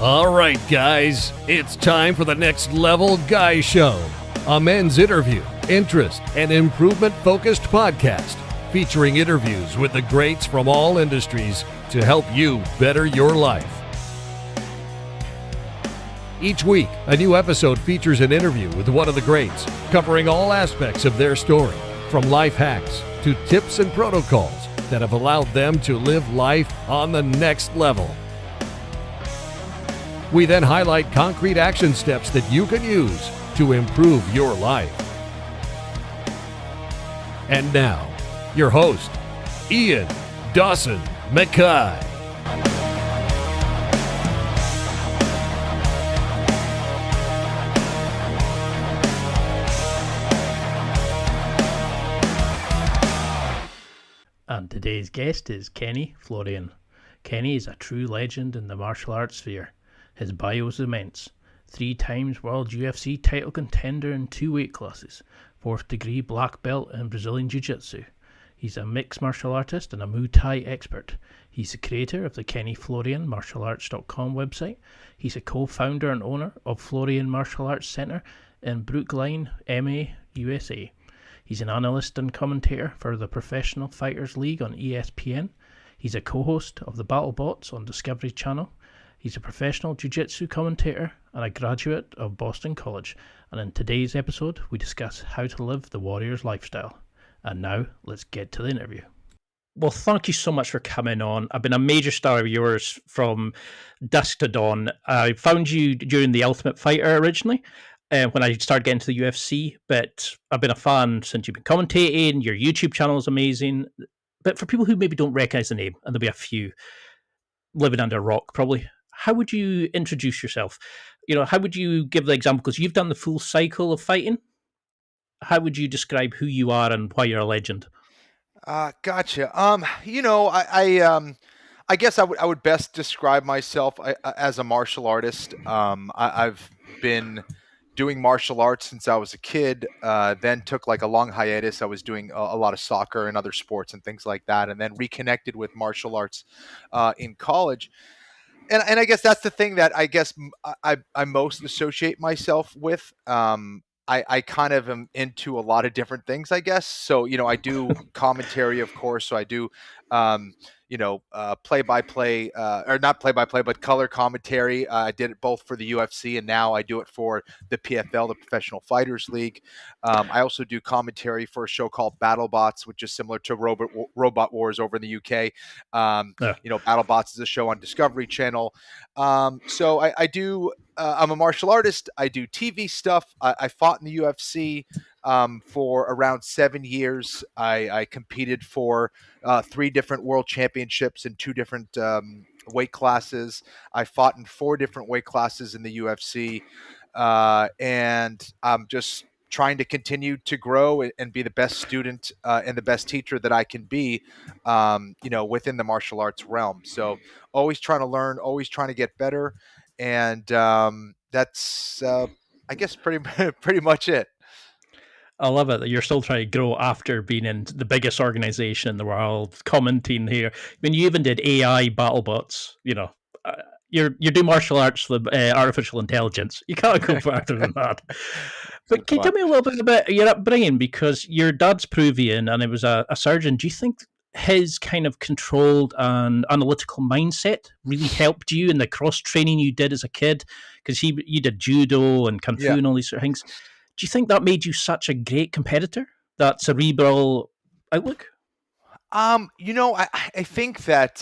All right, guys, it's time for the Next Level Guy Show, a men's interview, interest, and improvement-focused podcast featuring interviews with the greats from all industries to help you better your life. Each week, a new episode features an interview with one of the greats, covering all aspects of their story, from life hacks to tips and protocols that have allowed them to live life on the next level. We then highlight concrete action steps that you can use to improve your life. And now, your host, Ian Dawson Mackay. And today's guest is Kenny Florian. Kenny is a true legend in the martial arts sphere. His bio is immense. 3 times world UFC title contender in 2 weight classes. 4th degree black belt in Brazilian Jiu-Jitsu. He's a mixed martial artist and a Muay Thai expert. He's the creator of the KennyFlorianMartialArts.com website. He's a co-founder and owner of Florian Martial Arts Center in Brookline, MA, USA. He's an analyst and commentator for the Professional Fighters League on ESPN. He's a co-host of the BattleBots on Discovery Channel. He's a professional jiu-jitsu commentator and a graduate of Boston College. And in today's episode, we discuss how to live the warrior's lifestyle. And now, let's get to the interview. Well, thank you so much for coming on. I've been a major star of yours from dusk to dawn. I found you during The Ultimate Fighter originally, when I started getting to the UFC, but I've been a fan since you've been commentating. Your YouTube channel is amazing. But for people who maybe don't recognize the name, and there'll be a few living under a rock probably, how would you introduce yourself? You know, how would you give the example? Because you've done the full cycle of fighting. How would you describe who you are and why you're a legend? Gotcha. I guess I would best describe myself as a martial artist. I've been doing martial arts since I was a kid, then took like a long hiatus. I was doing a lot of soccer and other sports and things like that, and then reconnected with martial arts in college. And I guess that's the thing that I guess I most associate myself with. I kind of am into a lot of different things, I guess. So, I do commentary, of course. So I do, play-by-play, or not play-by-play, but color commentary. I did it both for the UFC, and now I do it for the PFL, the Professional Fighters League. I also do commentary for a show called BattleBots, which is similar to Robot Wars over in the UK. BattleBots is a show on Discovery Channel. So I do. I'm a martial artist. I do TV stuff. I fought in the UFC for around 7 years. I competed for 3 different world championships in 2 different weight classes. I fought in 4 different weight classes in the UFC. And I'm just trying to continue to grow and be the best student and the best teacher that I can be, within the martial arts realm. So always trying to learn, always trying to get better. And that's, I guess, pretty much it. I love it that you're still trying to grow after being in the biggest organization in the world, commenting here. I mean, you even did AI BattleBots. You're doing martial arts with artificial intelligence. You can't go further than that. But can you tell me a little bit about your upbringing? Because your dad's Peruvian and he was a surgeon. Do you think his kind of controlled and analytical mindset really helped you in the cross training you did as a kid? Because you did judo and kung fu and all these sort of things. Do you think that made you such a great competitor? That cerebral outlook? I think that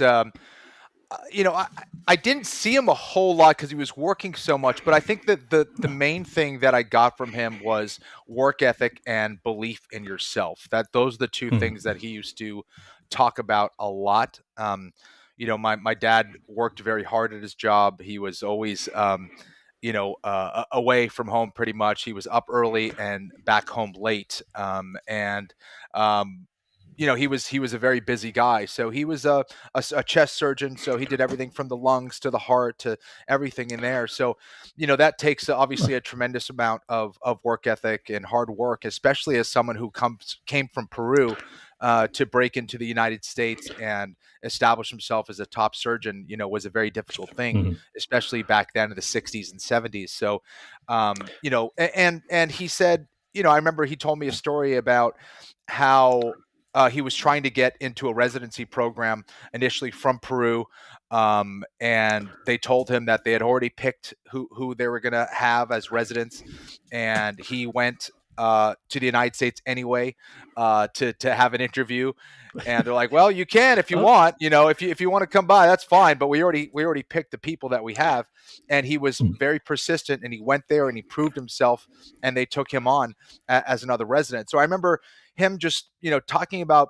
I didn't see him a whole lot because he was working so much, but I think that the main thing that I got from him was work ethic and belief in yourself. That those are the 2 things that he used to talk about a lot. My dad worked very hard at his job. He was always away from home pretty much. He was up early and back home late. He was a very busy guy. So he was a chest surgeon. So he did everything from the lungs to the heart to everything in there. So, that takes obviously a tremendous amount of work ethic and hard work, especially as someone who came from Peru. to break into the United States and establish himself as a top surgeon, was a very difficult thing, Mhm. especially back then in the 60s and 70s. So, and he said, I remember he told me a story about how he was trying to get into a residency program initially from Peru. And they told him that they had already picked who they were going to have as residents. And he went to the United States anyway to have an interview. And they're like, well, you can if you Oh. want, if you want to come by, that's fine. But we already picked the people that we have. And he was very persistent, and he went there and he proved himself, and they took him on as another resident. So I remember him just, talking about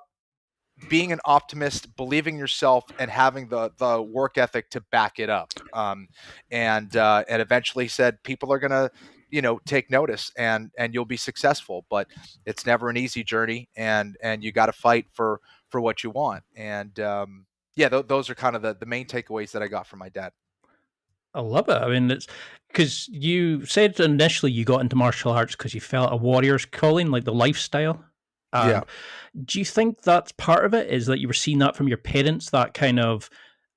being an optimist, believing yourself, and having the work ethic to back it up. And eventually said people are gonna, take notice, and you'll be successful. But it's never an easy journey, and you got to fight for what you want. And those are kind of the main takeaways that I got from my dad. I love it. I mean, it's because you said initially you got into martial arts because you felt a warrior's calling, like the lifestyle. Yeah. Do you think that's part of it? Is that you were seeing that from your parents? That kind of,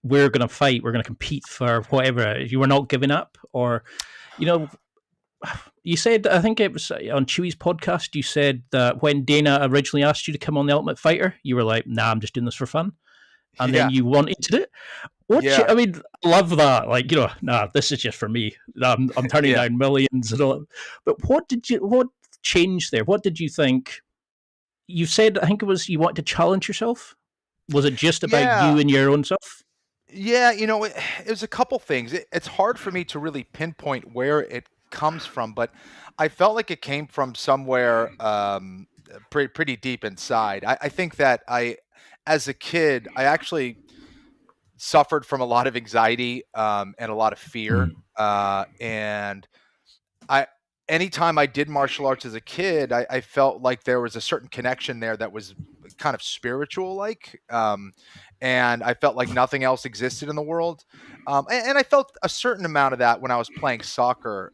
we're going to fight, we're going to compete for whatever. You were not giving up, or, you said, I think it was on Chewie's podcast, you said that when Dana originally asked you to come on The Ultimate Fighter, you were like, nah, I'm just doing this for fun. And Yeah. then you wanted to do it. Yeah. I mean, I love that. Like, nah, this is just for me. I'm turning Yeah. down millions and all. But what changed there? What did you think? You said, I think it was, you wanted to challenge yourself. Was it just about Yeah. you and your own self? Yeah, it was a couple things. It's hard for me to really pinpoint where it comes from, but I felt like it came from somewhere pretty deep inside. I think that as a kid, I actually suffered from a lot of anxiety and a lot of fear. And I, anytime I did martial arts as a kid, I felt like there was a certain connection there that was kind of spiritual, like, and I felt like nothing else existed in the world. And I felt a certain amount of that when I was playing soccer.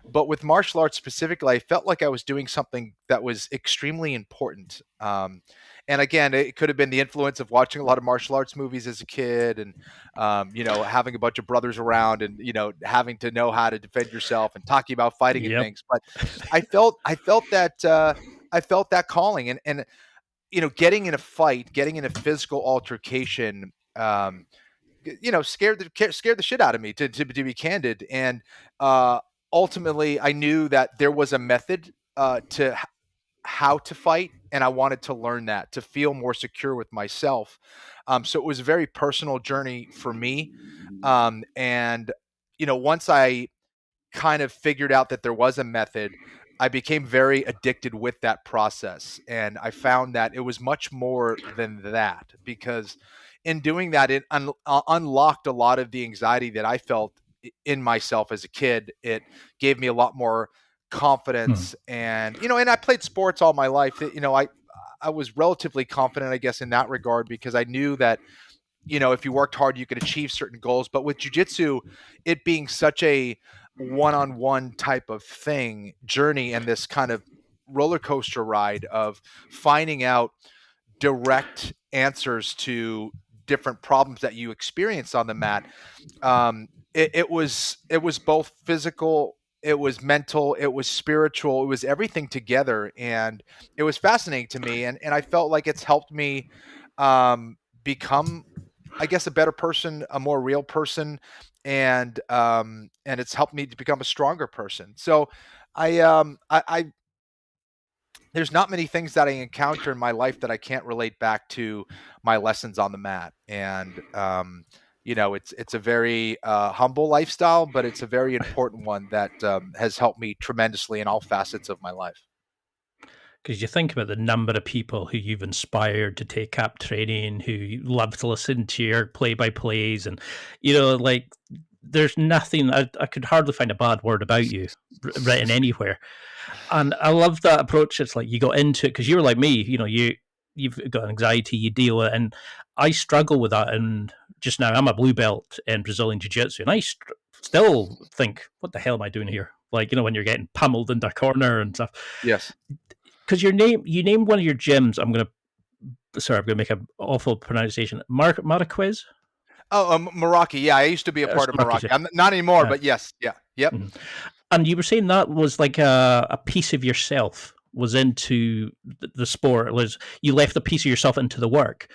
But with martial arts specifically, I felt like I was doing something that was extremely important. And again, it could have been the influence of watching a lot of martial arts movies as a kid, and having a bunch of brothers around, and having to know how to defend yourself and talking about fighting and Yep. things. But I felt that calling, and getting in a fight, getting in a physical altercation, scared the shit out of me, to be candid. And ultimately, I knew that there was a method to how to fight, and I wanted to learn that to feel more secure with myself. So it was a very personal journey for me. And once I kind of figured out that there was a method, I became very addicted with that process. And I found that it was much more than that, because in doing that, it unlocked a lot of the anxiety that I felt in myself as a kid. It gave me a lot more confidence. And and I played sports all my life. I was relatively confident, I guess, in that regard, because I knew that if you worked hard, you could achieve certain goals. But with jiu-jitsu, it being such a one-on-one type of journey, and this kind of roller coaster ride of finding out direct answers to different problems that you experience on the mat. It was both physical, it was mental, it was spiritual, it was everything together, and it was fascinating to me. And I felt like it's helped me become, I guess, a better person, a more real person, and it's helped me to become a stronger person. So I there's not many things that I encounter in my life that I can't relate back to my lessons on the mat. And it's a very humble lifestyle, but it's a very important one that has helped me tremendously in all facets of my life. Because you think about the number of people who you've inspired to take up training, who love to listen to your play-by-plays, and like, there's nothing, I could hardly find a bad word about you written anywhere. And I love that approach. It's like you got into it because you were like me. You've got anxiety, you deal with it, and I struggle with that. And just now, I'm a blue belt in Brazilian Jiu-Jitsu, and I still think, what the hell am I doing here? Like, when you're getting pummeled into a corner and stuff. Yes. Because you named one of your gyms. I'm going to sorry, I'm going to make an awful pronunciation. Marquez? Oh, Meraki. Yeah, I used to be a part of Meraki. I'm not anymore, but yes. Yeah. Yep. Mhm. And you were saying that was like a piece of yourself was into the sport. It was you left a piece of yourself into the work.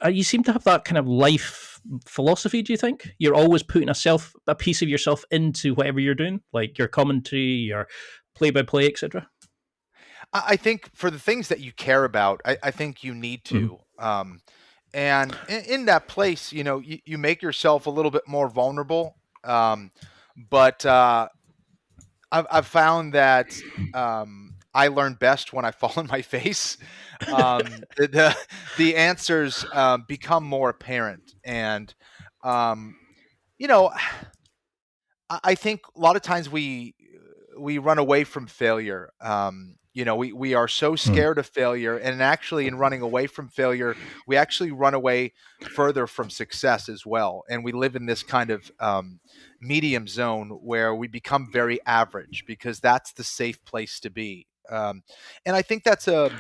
You seem to have that kind of life philosophy. Do you think you're always putting a piece of yourself into whatever you're doing, like your commentary, your play-by-play, etc.? I think for the things that you care about, I think you need to. And in that place, you make yourself a little bit more vulnerable. But I've found that I learn best when I fall on my face. The answers become more apparent, and um, you know, I think a lot of times we run away from failure. We are so scared of failure, and actually, in running away from failure, we actually run away further from success as well. And we live in this kind of medium zone where we become very average because that's the safe place to be. And I think that's a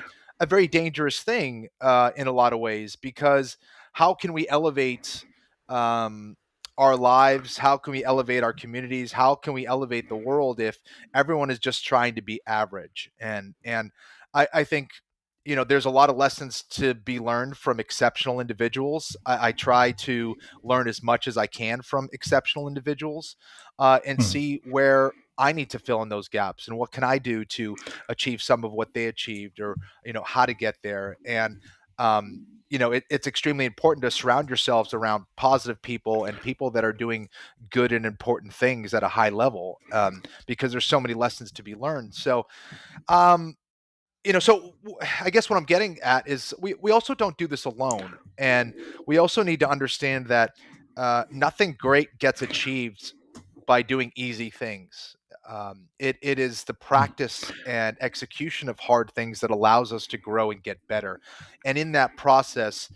very dangerous thing in a lot of ways, because how can we elevate um, our lives? How can we elevate our communities? How can we elevate the world if everyone is just trying to be average? And I think there's a lot of lessons to be learned from exceptional individuals. I try to learn as much as I can from exceptional individuals and see where I need to fill in those gaps and what can I do to achieve some of what they achieved, or how to get there. And it's extremely important to surround yourselves around positive people and people that are doing good and important things at a high level, because there's so many lessons to be learned. So I guess what I'm getting at is we also don't do this alone, and we also need to understand that nothing great gets achieved by doing easy things. It is the practice and execution of hard things that allows us to grow and get better. And in that process,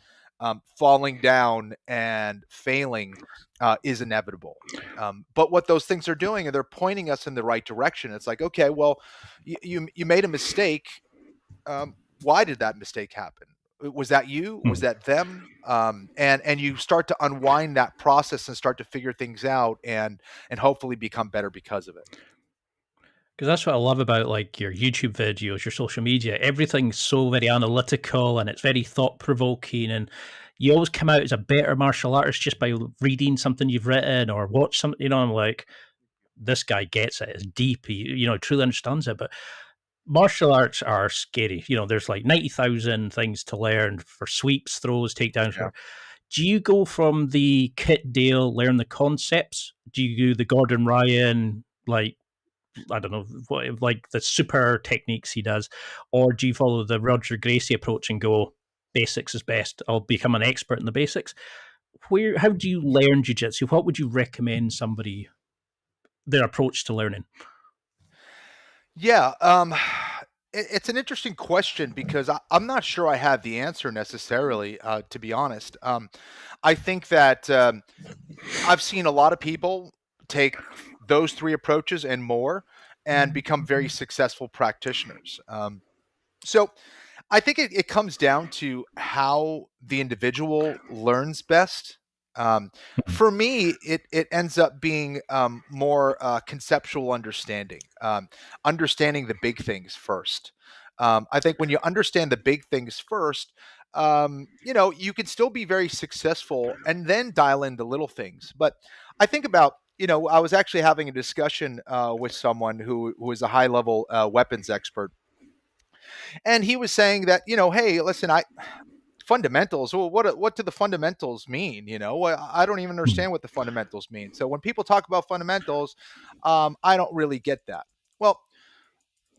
falling down and failing is inevitable. But what those things are doing, and they're pointing us in the right direction. It's like, okay, well, you made a mistake. Why did that mistake happen? Was that you? Was that them? And you start to unwind that process and start to figure things out, and hopefully become better because of it. Because that's what I love about like your YouTube videos, your social media. Everything's so very analytical and it's very thought provoking, and you always come out as a better martial artist just by reading something you've written or watch something. I'm like, this guy gets it. It's deep. He truly understands it. But martial arts are scary. There's like 90,000 things to learn for sweeps, throws, takedowns. Yeah. Do you go from the Kit Dale, learn the concepts? Do you do the Gordon Ryan, like, I don't know, what, like the super techniques he does? Or do you follow the Roger Gracie approach and go, basics is best, I'll become an expert in the basics? How do you learn jiu-jitsu? What would you recommend somebody, their approach to learning? Yeah, it's an interesting question because I'm not sure I have the answer necessarily, to be honest. I think that I've seen a lot of people take those three approaches and more and become very successful practitioners. So I think it comes down to how the individual learns best. For me, it ends up being more conceptual understanding, understanding the big things first. I think when you understand the big things first, you can still be very successful and then dial in the little things. But I think about, I was actually having a discussion with someone who is a high level weapons expert. And he was saying that, hey, listen, fundamentals. Well, what do the fundamentals mean? I don't even understand what the fundamentals mean. So when people talk about fundamentals, I don't really get that. Well,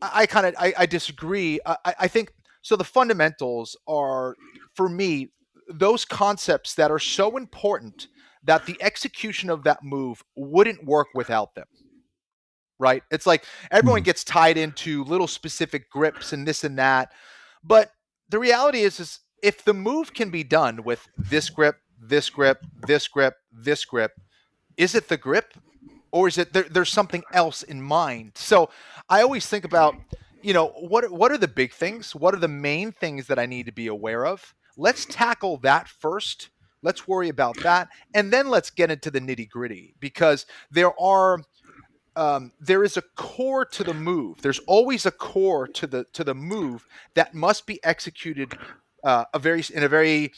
I disagree. I think so. The fundamentals are, for me, those concepts that are so important that the execution of that move wouldn't work without them. Right? It's like everyone gets tied into little specific grips and this and that. But the reality is if the move can be done with this grip, this grip, this grip, this grip, is it the grip, or is it there's something else in mind? So I always think about, what are the big things? What are the main things that I need to be aware of? Let's tackle that first. Let's worry about that, and then let's get into the nitty gritty, because there is a core to the move. There's always a core to the move that must be executed in a very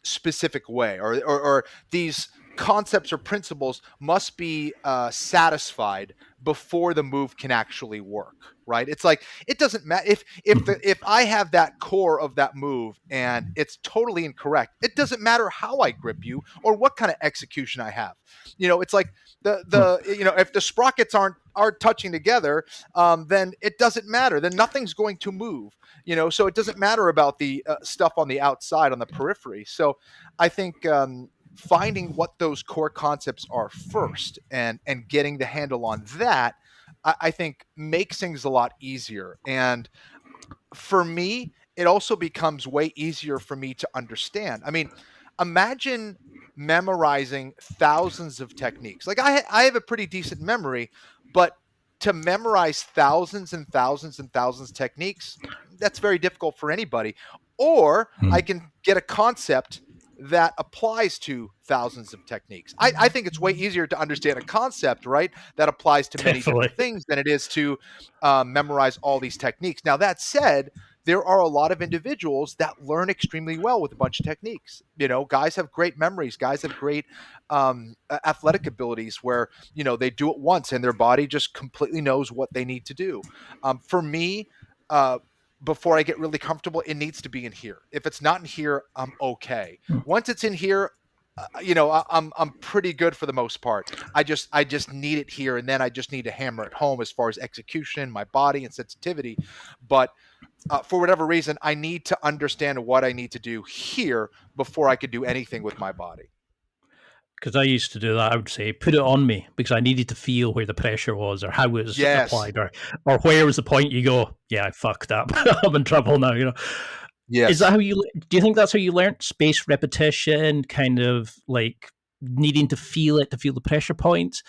specific way, or these concepts or principles must be satisfied before the move can actually work. Right? It's like, it doesn't matter if I have that core of that move and it's totally incorrect. It doesn't matter how I grip you or what kind of execution I have. It's like if the sprockets aren't touching together, then it doesn't matter. Then nothing's going to move. So it doesn't matter about the stuff on the outside, on the periphery. So I think finding what those core concepts are first and getting the handle on that, I think makes things a lot easier. And for me, it also becomes way easier for me to understand. I mean, imagine memorizing thousands of techniques. Like I have a pretty decent memory, but to memorize thousands and thousands and thousands of techniques, that's very difficult for anybody. Or I can get a concept that applies to thousands of techniques. I think it's way easier to understand a concept, right, that applies to many different things than it is to memorize all these techniques. Now, that said, there are a lot of individuals that learn extremely well with a bunch of techniques. Guys have great memories. Guys have great athletic abilities where, they do it once and their body just completely knows what they need to do. For me, before I get really comfortable, it needs to be in here. If it's not in here, I'm okay. Once it's in here, I'm pretty good for the most part. I just need it here, and then I just need to hammer it home as far as execution, my body, and sensitivity. But for whatever reason, I need to understand what I need to do here before I could do anything with my body. Because I used to do that. I would say, put it on me, because I needed to feel where the pressure was or how it was applied, or where was the point you go, yeah, I fucked up. I'm in trouble now, Yes. Is that do you think that's how you learned spaced repetition, kind of like needing to feel the pressure points?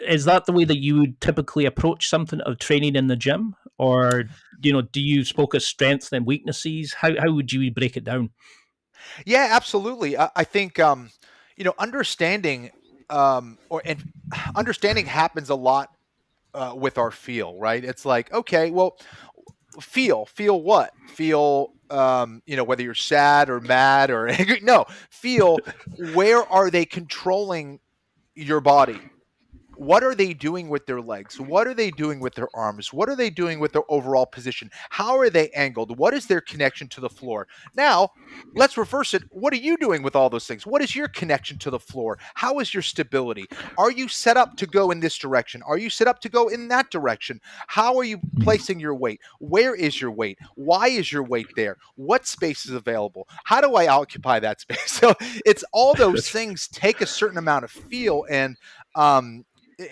Is that the way that you would typically approach something of training in the gym? Or, do you focus strengths and weaknesses? How would you break it down? Yeah, absolutely. I think, understanding understanding happens a lot with our feel, right? It's like, okay, well, feel what? Feel, whether you're sad or mad or angry. No, feel, where are they controlling your body? What are they doing with their legs? What are they doing with their arms? What are they doing with their overall position? How are they angled? What is their connection to the floor? Now, let's reverse it. What are you doing with all those things? What is your connection to the floor? How is your stability? Are you set up to go in this direction? Are you set up to go in that direction? How are you placing your weight? Where is your weight? Why is your weight there? What space is available? How do I occupy that space? So it's all those things take a certain amount of feel, and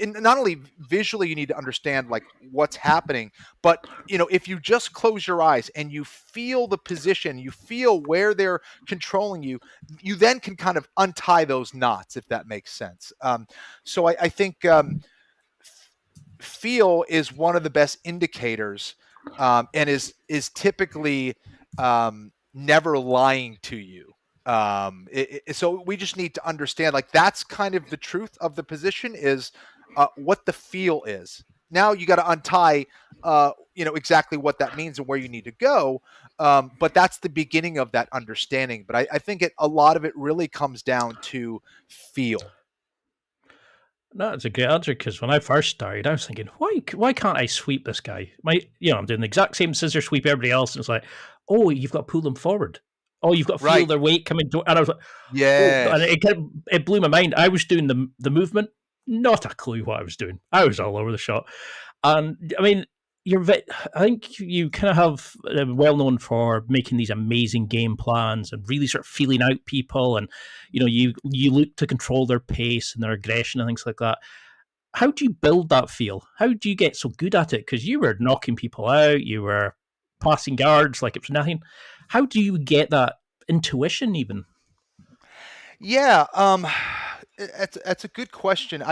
not only visually you need to understand like what's happening, but if you just close your eyes and you feel the position, you feel where they're controlling you, you then can kind of untie those knots, if that makes sense. So I think feel is one of the best indicators, and is typically never lying to you. So we just need to understand, like, that's kind of the truth of the position, is what the feel is. Now you got to untie, exactly what that means and where you need to go. But that's the beginning of that understanding. But I think a lot of it really comes down to feel. No, it's a great answer, because when I first started, I was thinking, why can't I sweep this guy? I'm doing the exact same scissor sweep everybody else, and it's like, oh, you've got to pull them forward. Oh, you've got to feel their weight coming to, and I was like, yeah, and it blew my mind. I was doing the movement, not a clue what I was doing. I was all over the shop, and I mean, I think you kind of have well known for making these amazing game plans and really sort of feeling out people, and you look to control their pace and their aggression and things like that. How do you build that feel? How do you get so good at it? Because you were knocking people out, you were passing guards like it was nothing. How do you get that intuition even? Yeah, that's a good question.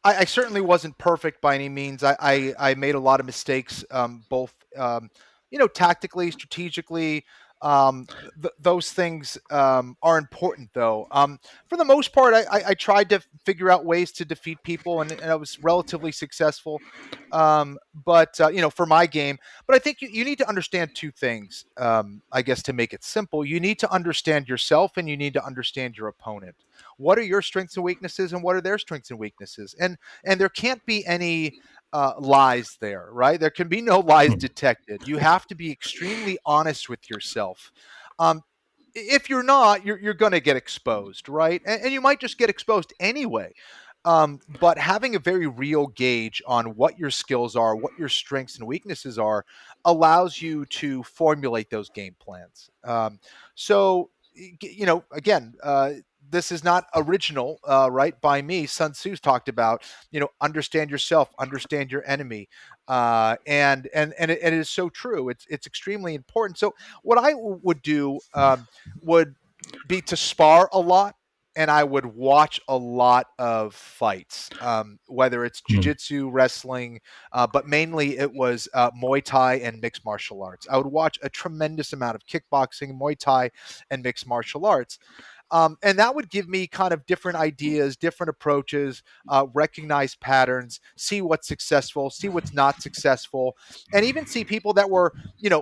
I certainly wasn't perfect by any means. I made a lot of mistakes, both tactically, strategically. Those things are important, though. For the most part, I tried to figure out ways to defeat people, and I was relatively successful. But for my game, but I think you need to understand two things. I guess to make it simple, you need to understand yourself, and you need to understand your opponent. What are your strengths and weaknesses, and what are their strengths and weaknesses? And there can't be any lies there, right? There can be no lies detected. You have to be extremely honest with yourself. Um, if you're not, you're going to get exposed, right? And you might just get exposed anyway. But having a very real gauge on what your skills are, what your strengths and weaknesses are, allows you to formulate those game plans. Again, this is not original, right? By me, Sun Tzu talked about, understand yourself, understand your enemy, and it is so true. It's extremely important. So what I would do would be to spar a lot, and I would watch a lot of fights, whether it's jiu-jitsu, wrestling, but mainly it was Muay Thai and mixed martial arts. I would watch a tremendous amount of kickboxing, Muay Thai, and mixed martial arts. And that would give me kind of different ideas, different approaches, recognize patterns, see what's successful, see what's not successful, and even see people that were,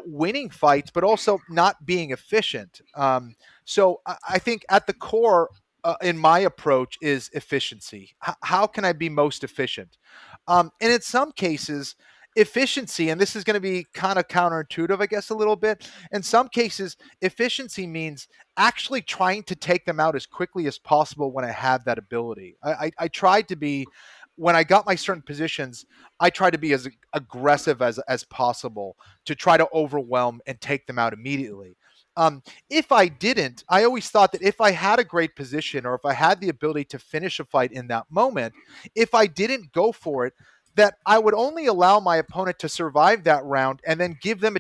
winning fights, but also not being efficient. So I think at the core, in my approach, is efficiency. How can I be most efficient? And in some cases, efficiency, and this is going to be kind of counterintuitive, I guess, a little bit. In some cases, efficiency means actually trying to take them out as quickly as possible when I have that ability. I tried to be, when I got my certain positions, I tried to be as aggressive as possible to try to overwhelm and take them out immediately. If I didn't, I always thought that if I had a great position, or if I had the ability to finish a fight in that moment, if I didn't go for it, that I would only allow my opponent to survive that round and then give them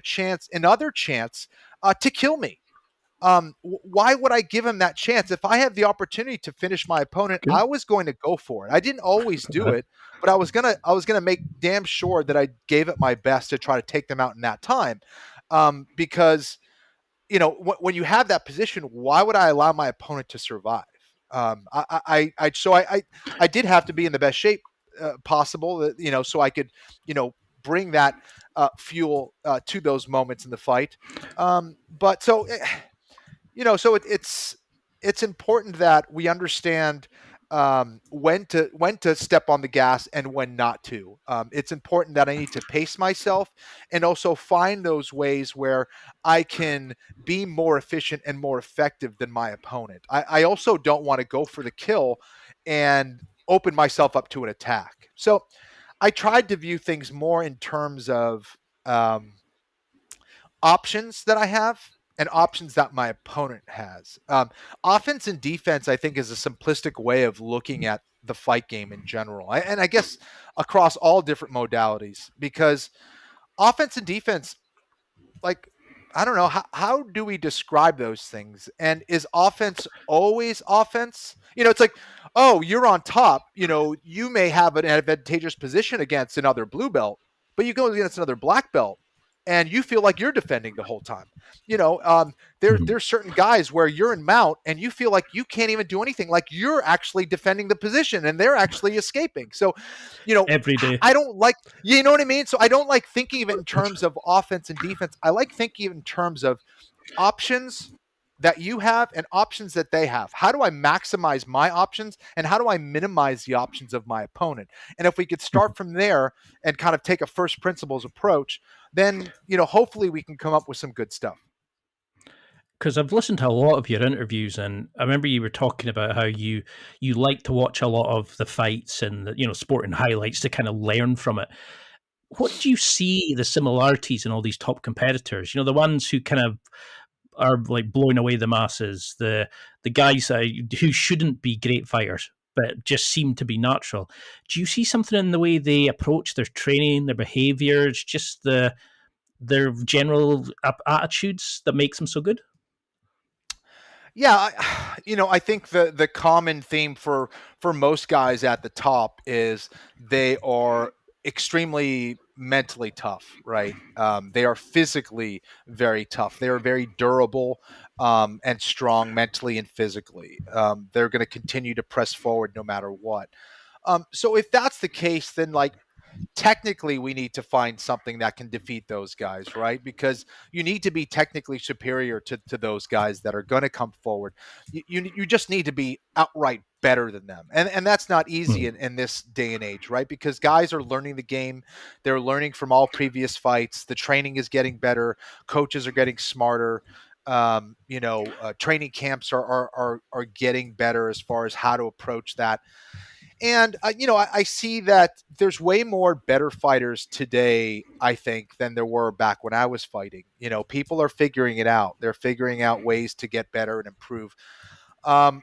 another chance to kill me. Why would I give him that chance? If I had the opportunity to finish my opponent, I was going to go for it. I didn't always do it, but I was gonna make damn sure that I gave it my best to try to take them out in that time. Because when you have that position, why would I allow my opponent to survive? I did have to be in the best shape possible, so I could, bring that fuel to those moments in the fight. But so, so it's important that we understand when to step on the gas and when not to. It's important that I need to pace myself and also find those ways where I can be more efficient and more effective than my opponent. I also don't want to go for the kill and open myself up to an attack. So I tried to view things more in terms of options that I have and options that my opponent has. Offense and defense, I think, is a simplistic way of looking at the fight game in general. And I guess across all different modalities, because offense and defense, like, I don't know, how do we describe those things? And is offense always offense? It's like, oh, you're on top. You may have an advantageous position against another blue belt, but you go against another black belt and you feel like you're defending the whole time. There's certain guys where you're in mount and you feel like you can't even do anything, like you're actually defending the position and they're actually escaping. So, every day. I don't like, you know what I mean? So I don't like thinking of it in terms of offense and defense. I like thinking of it in terms of options that you have and options that they have. How do I maximize my options and how do I minimize the options of my opponent? And if we could start from there and kind of take a first principles approach, then, hopefully we can come up with some good stuff. Because I've listened to a lot of your interviews, and I remember you were talking about how you like to watch a lot of the fights and the, sporting highlights to kind of learn from it. What do you see the similarities in all these top competitors? The ones who kind of are like blowing away the masses, the guys who shouldn't be great fighters but just seem to be natural. Do you see something in the way they approach their training, their behaviors, just their general attitudes that makes them so good? Yeah, I think the common theme for most guys at the top is they are extremely mentally tough, right? They are physically very tough. They are very durable and strong mentally and physically. They're going to continue to press forward no matter what. So if that's the case, then like technically we need to find something that can defeat those guys, right? Because you need to be technically superior to those guys that are going to come forward. You just need to be outright better than them. And that's not easy in this day and age, right? Because guys are learning the game. They're learning from all previous fights. The training is getting better. Coaches are getting smarter. Training camps are getting better as far as how to approach that. And, I see that there's way more better fighters today, I think, than there were back when I was fighting. People are figuring it out. They're figuring out ways to get better and improve. So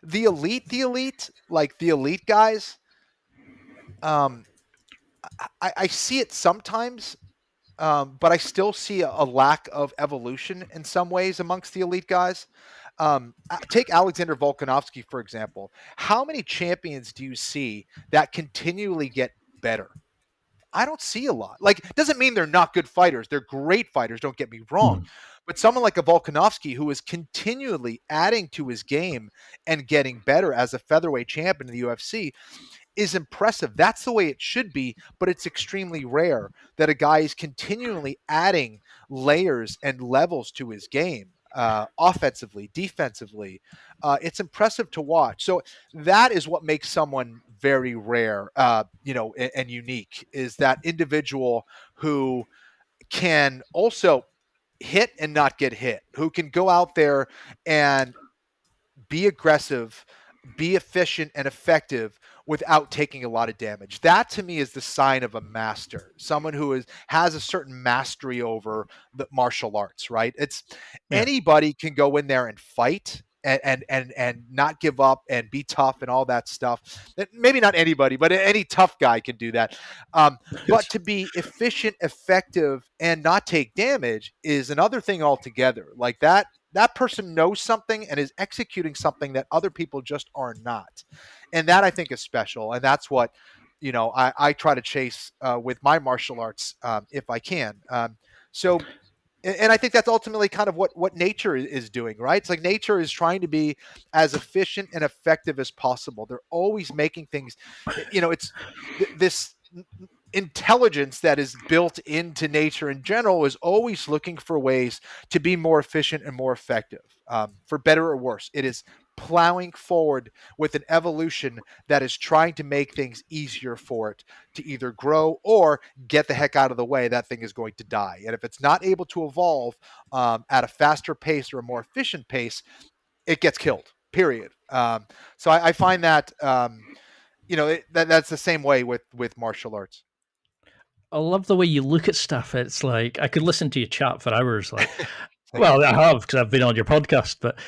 the elite, like the elite guys, I see it sometimes, but I still see a lack of evolution in some ways amongst the elite guys. Take Alexander Volkanovski, for example. How many champions do you see that continually get better? I don't see a lot. Like, doesn't mean they're not good fighters. They're great fighters, don't get me wrong. But someone like a Volkanovski who is continually adding to his game and getting better as a featherweight champion in the UFC is impressive. That's the way it should be, but it's extremely rare that a guy is continually adding layers and levels to his game. Offensively, defensively, it's impressive to watch. So that is what makes someone very rare, and unique, is that individual who can also hit and not get hit, who can go out there and be aggressive, be efficient and effective without taking a lot of damage. That to me is the sign of a master, someone who has a certain mastery over the martial arts, right? It's Anybody can go in there and fight and not give up and be tough and all that stuff. Maybe not anybody, but any tough guy can do that. But to be efficient, effective, and not take damage is another thing altogether. Like that person knows something and is executing something that other people just are not. And that I think is special. And that's what, I try to chase with my martial arts if I can. And I think that's ultimately kind of what nature is doing, right? It's like nature is trying to be as efficient and effective as possible. They're always making things, it's this intelligence that is built into nature in general is always looking for ways to be more efficient and more effective, for better or worse. It is plowing forward with an evolution that is trying to make things easier for it to either grow or get the heck out of the way. That thing is going to die. And if it's not able to evolve at a faster pace or a more efficient pace, it gets killed, period. So I find that, that's the same way with martial arts. I love the way you look at stuff. It's like I could listen to you chat for hours. Like, well, I have because I've been on your podcast. But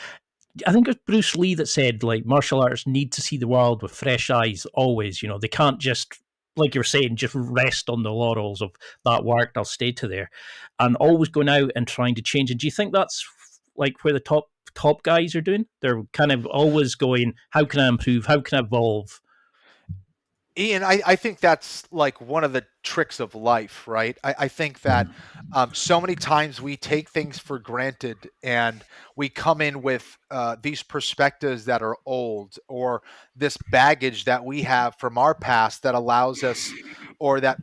I think it was Bruce Lee that said, like, martial arts need to see the world with fresh eyes always. They can't just, like you were saying, just rest on the laurels of that worked, I'll stay to there, and always going out and trying to change. And do you think that's like where the top guys are doing? They're kind of always going, how can I improve? How can I evolve? Ian, I think that's like one of the tricks of life, right? I think that so many times we take things for granted and we come in with these perspectives that are old, or this baggage that we have from our past that allows us, or that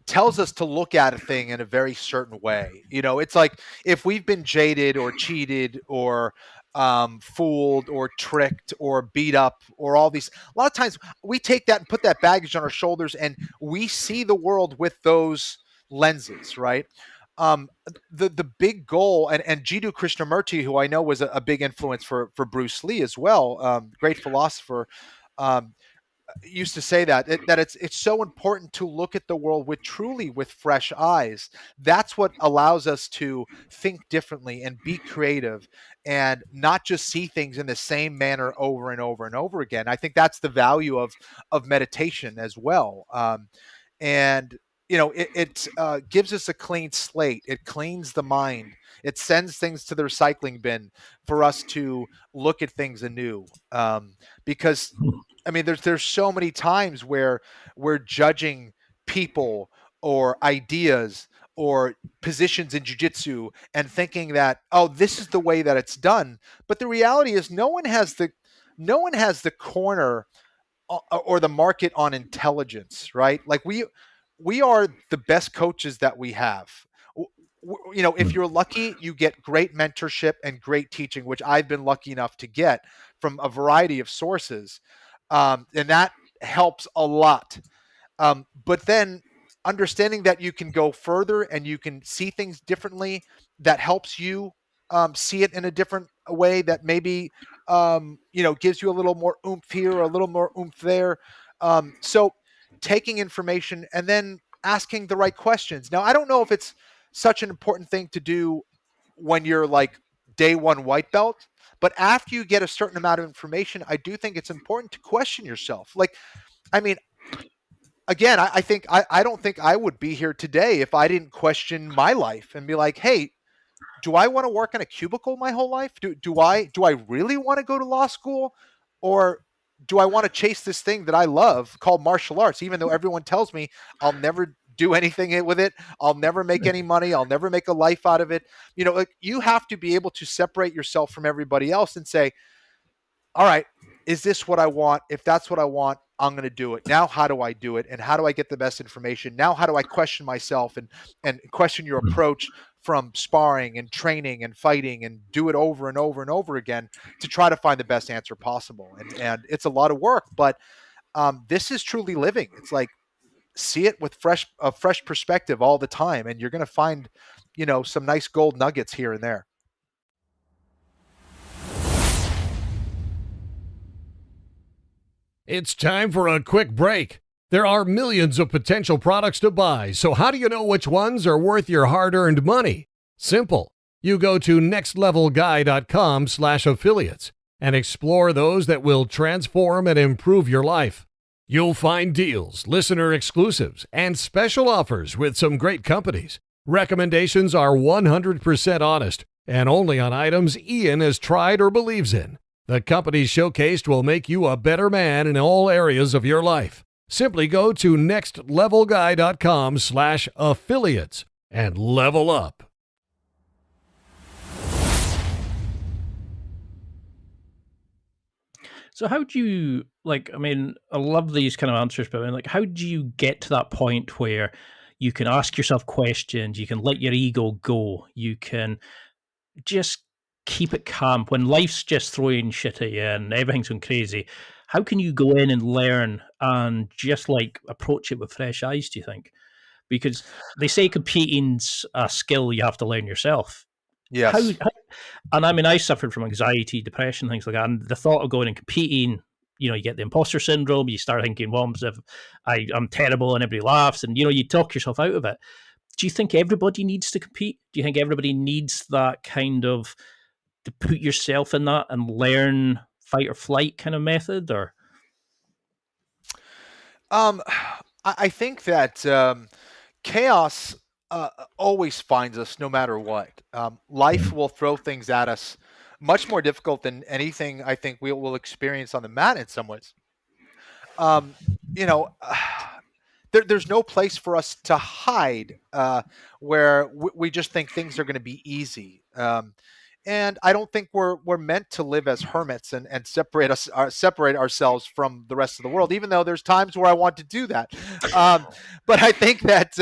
tells us to look at a thing in a very certain way. It's like if we've been jaded or cheated or fooled or tricked or beat up or all these, a lot of times we take that and put that baggage on our shoulders and we see the world with those lenses, right? The big goal, and Jiddu Krishnamurti, who I know was a big influence for Bruce Lee as well, great philosopher, used to say that it's so important to look at the world with fresh eyes. That's what allows us to think differently and be creative and not just see things in the same manner over and over and over again. I think that's the value of meditation as well. And it gives us a clean slate. It cleans the mind. It sends things to the recycling bin for us to look at things anew. Because I mean, there's so many times where we're judging people or ideas or positions in jujitsu and thinking that, oh, this is the way that it's done. But the reality is, no one has the corner or the market on intelligence, right? Like we are the best coaches that we have. If you're lucky, you get great mentorship and great teaching, which I've been lucky enough to get from a variety of sources, and that helps a lot. But then understanding that you can go further and you can see things differently, that helps you see it in a different way, that maybe gives you a little more oomph here or a little more oomph there. So taking information and then asking the right questions. Now, I don't know if it's such an important thing to do when you're like day one white belt, but after you get a certain amount of information, I do think it's important to question yourself. Like, I mean, again, I don't think I would be here today if I didn't question my life and be like, hey, do I want to work in a cubicle my whole life? Do I really want to go to law school, or do I want to chase this thing that I love called martial arts? Even though everyone tells me I'll never do anything with it, I'll never make any money, I'll never make a life out of it. Like, you have to be able to separate yourself from everybody else and say, all right, is this what I want? If that's what I want, I'm going to do it. Now, how do I do it? And how do I get the best information? Now, how do I question myself and question your approach from sparring and training and fighting, and do it over and over and over again to try to find the best answer possible? And it's a lot of work, but this is truly living. It's like, see it with a fresh perspective all the time, and you're going to find, some nice gold nuggets here and there. It's time for a quick break. There are millions of potential products to buy, so how do you know which ones are worth your hard-earned money? Simple. You go to nextlevelguy.com/affiliates and explore those that will transform and improve your life. You'll find deals, listener exclusives, and special offers with some great companies. Recommendations are 100% honest and only on items Ian has tried or believes in. The companies showcased will make you a better man in all areas of your life. Simply go to nextlevelguy.com/affiliates and level up. So how do you, I love these kind of answers, but how do you get to that point where you can ask yourself questions, you can let your ego go, you can just keep it calm when life's just throwing shit at you and everything's going crazy? How can you go in and learn and just approach it with fresh eyes, do you think? Because they say competing's a skill you have to learn yourself. Yes. And I suffered from anxiety, depression, things like that. And the thought of going and competing, you get the imposter syndrome. You start thinking, well, I'm terrible and everybody laughs. And, you talk yourself out of it. Do you think everybody needs to compete? Do you think everybody needs that kind of, to put yourself in that and learn fight or flight kind of method? Or I think that chaos always finds us no matter what. Life will throw things at us much more difficult than anything I think we will experience on the mat in some ways. There's no place for us to hide where we just think things are going to be easy. And I don't think we're meant to live as hermits and separate ourselves from the rest of the world, even though there's times where I want to do that. But I think that,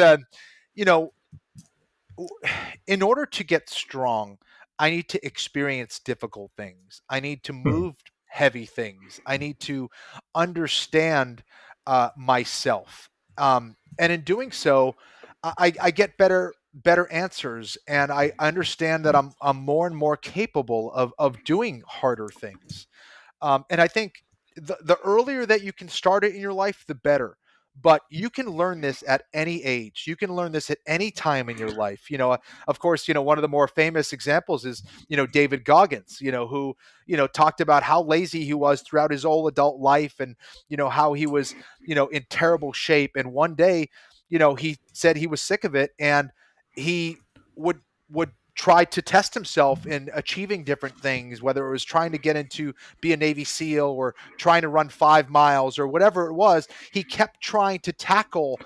in order to get strong, I need to experience difficult things. I need to move heavy things. I need to understand myself. And in doing so, I get better answers, and I understand that I'm more and more capable of doing harder things. And I think the earlier that you can start it in your life, the better. But you can learn this at any age. You can learn this at any time in your life. Of course, one of the more famous examples is, David Goggins, who, talked about how lazy he was throughout his whole adult life, and, how he was, in terrible shape. And one day, he said he was sick of it, and he would try to test himself in achieving different things, whether it was trying to get into be a Navy SEAL or trying to run 5 miles or whatever it was. He kept trying to tackle,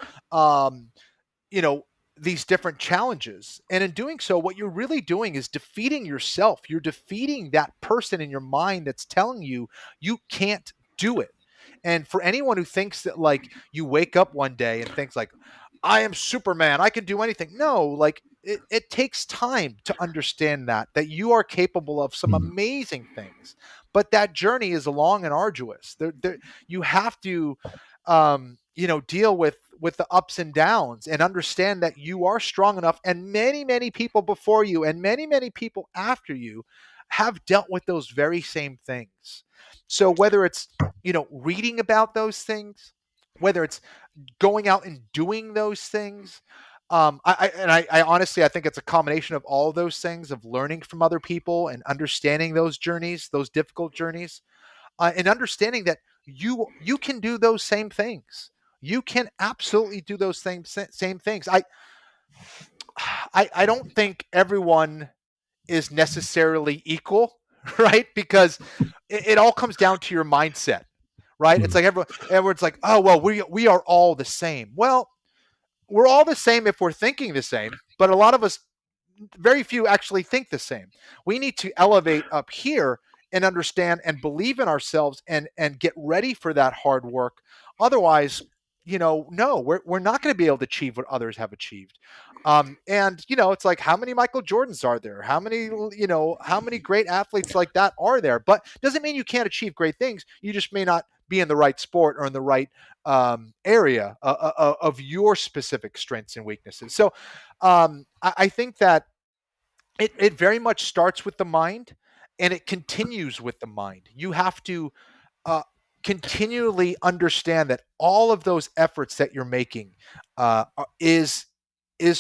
you know, these different challenges. And in doing so, what you're really doing is defeating yourself. You're defeating that person in your mind that's telling you you can't do it. And for anyone who thinks that like you wake up one day and thinks like, I am Superman, I can do anything. No, like it takes time to understand that you are capable of some amazing things, but that journey is long and arduous. You have to, deal with the ups and downs and understand that you are strong enough, and many, many people before you and many, many people after you have dealt with those very same things. So whether it's, reading about those things, whether it's going out and doing those things, I honestly, I think it's a combination of all of those things, of learning from other people and understanding those journeys, those difficult journeys, and understanding that you can do those same things. You can absolutely do those same things. I don't think everyone is necessarily equal, right? Because it all comes down to your mindset, right? It's like everyone's like, oh well, we are all the same. Well, we're all the same if we're thinking the same, but a lot of us, very few actually think the same. We need to elevate up here and understand and believe in ourselves and get ready for that hard work. Otherwise, no, we're not going to be able to achieve what others have achieved. And it's like, how many Michael Jordans are there? How many great athletes like that are there? But doesn't mean you can't achieve great things. You just may not be in the right sport or in the right area of your specific strengths and weaknesses. So I think that it very much starts with the mind, and it continues with the mind. You have to continually understand that all of those efforts that you're making is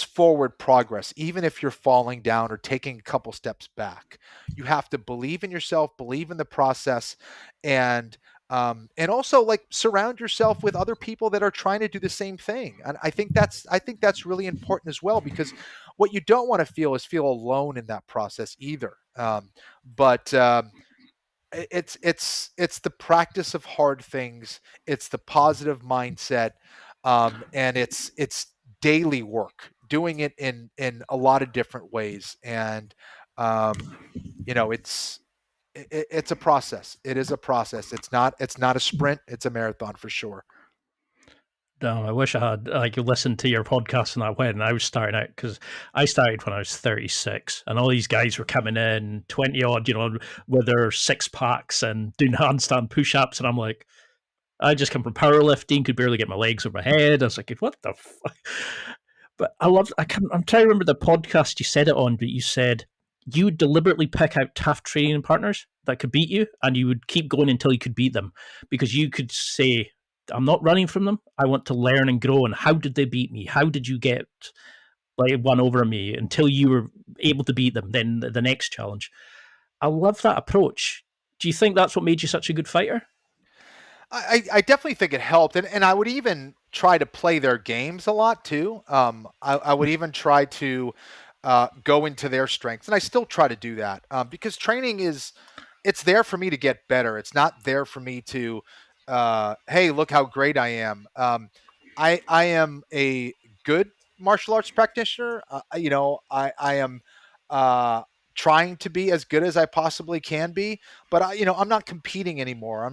forward progress, even if you're falling down or taking a couple steps back. You have to believe in yourself, believe in the process, and also like surround yourself with other people that are trying to do the same thing. And I think that's really important as well, because what you don't want to feel is feel alone in that process either. But it's the practice of hard things. It's the positive mindset, and it's daily work, doing it in a lot of different ways. And it's a process. It is a process. It's not a sprint. It's a marathon for sure. Damn, I wish I had listened to your podcast and that when I was starting out, because I started when I was 36, and all these guys were coming in 20 odd, with their 6-packs and doing handstand push-ups, and I'm like, I just come from powerlifting, could barely get my legs over my head. I was like, what the fuck? But I'm trying to remember the podcast you said it on, but you said you would deliberately pick out tough training partners that could beat you, and you would keep going until you could beat them, because you could say, I'm not running from them. I want to learn and grow. And how did they beat me? How did you get one over me until you were able to beat them? Then the next challenge. I love that approach. Do you think that's what made you such a good fighter? I definitely think it helped. And I would even try to play their games a lot too. I would even try to go into their strengths. And I still try to do that because training it's there for me to get better. It's not there for me to, hey, look how great I am. I am a good martial arts practitioner. I am trying to be as good as I possibly can be, but I'm not competing anymore.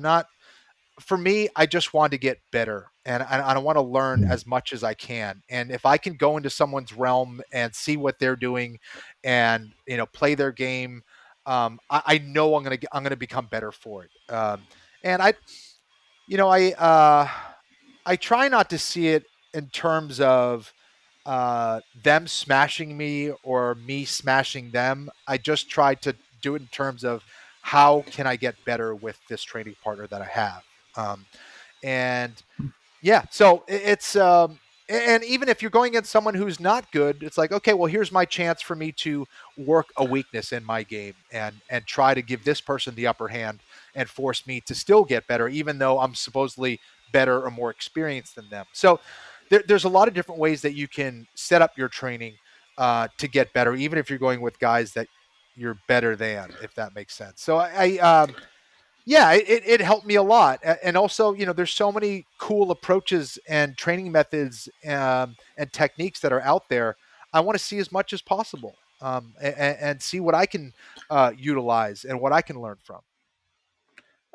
For me, I just want to get better, and I want to learn as much as I can. And if I can go into someone's realm and see what they're doing and, play their game, I know I'm going to become better for it. And I try not to see it in terms of them smashing me or me smashing them. I just try to do it in terms of how can I get better with this training partner that I have. So it's and even if you're going against someone who's not good, it's like, okay, well, here's my chance for me to work a weakness in my game and try to give this person the upper hand and force me to still get better, even though I'm supposedly better or more experienced than them. So there's a lot of different ways that you can set up your training to get better, even if you're going with guys that you're better than, if that makes sense. So yeah, it helped me a lot. And also, there's so many cool approaches and training methods and techniques that are out there. I want to see as much as possible and see what I can utilize and what I can learn from.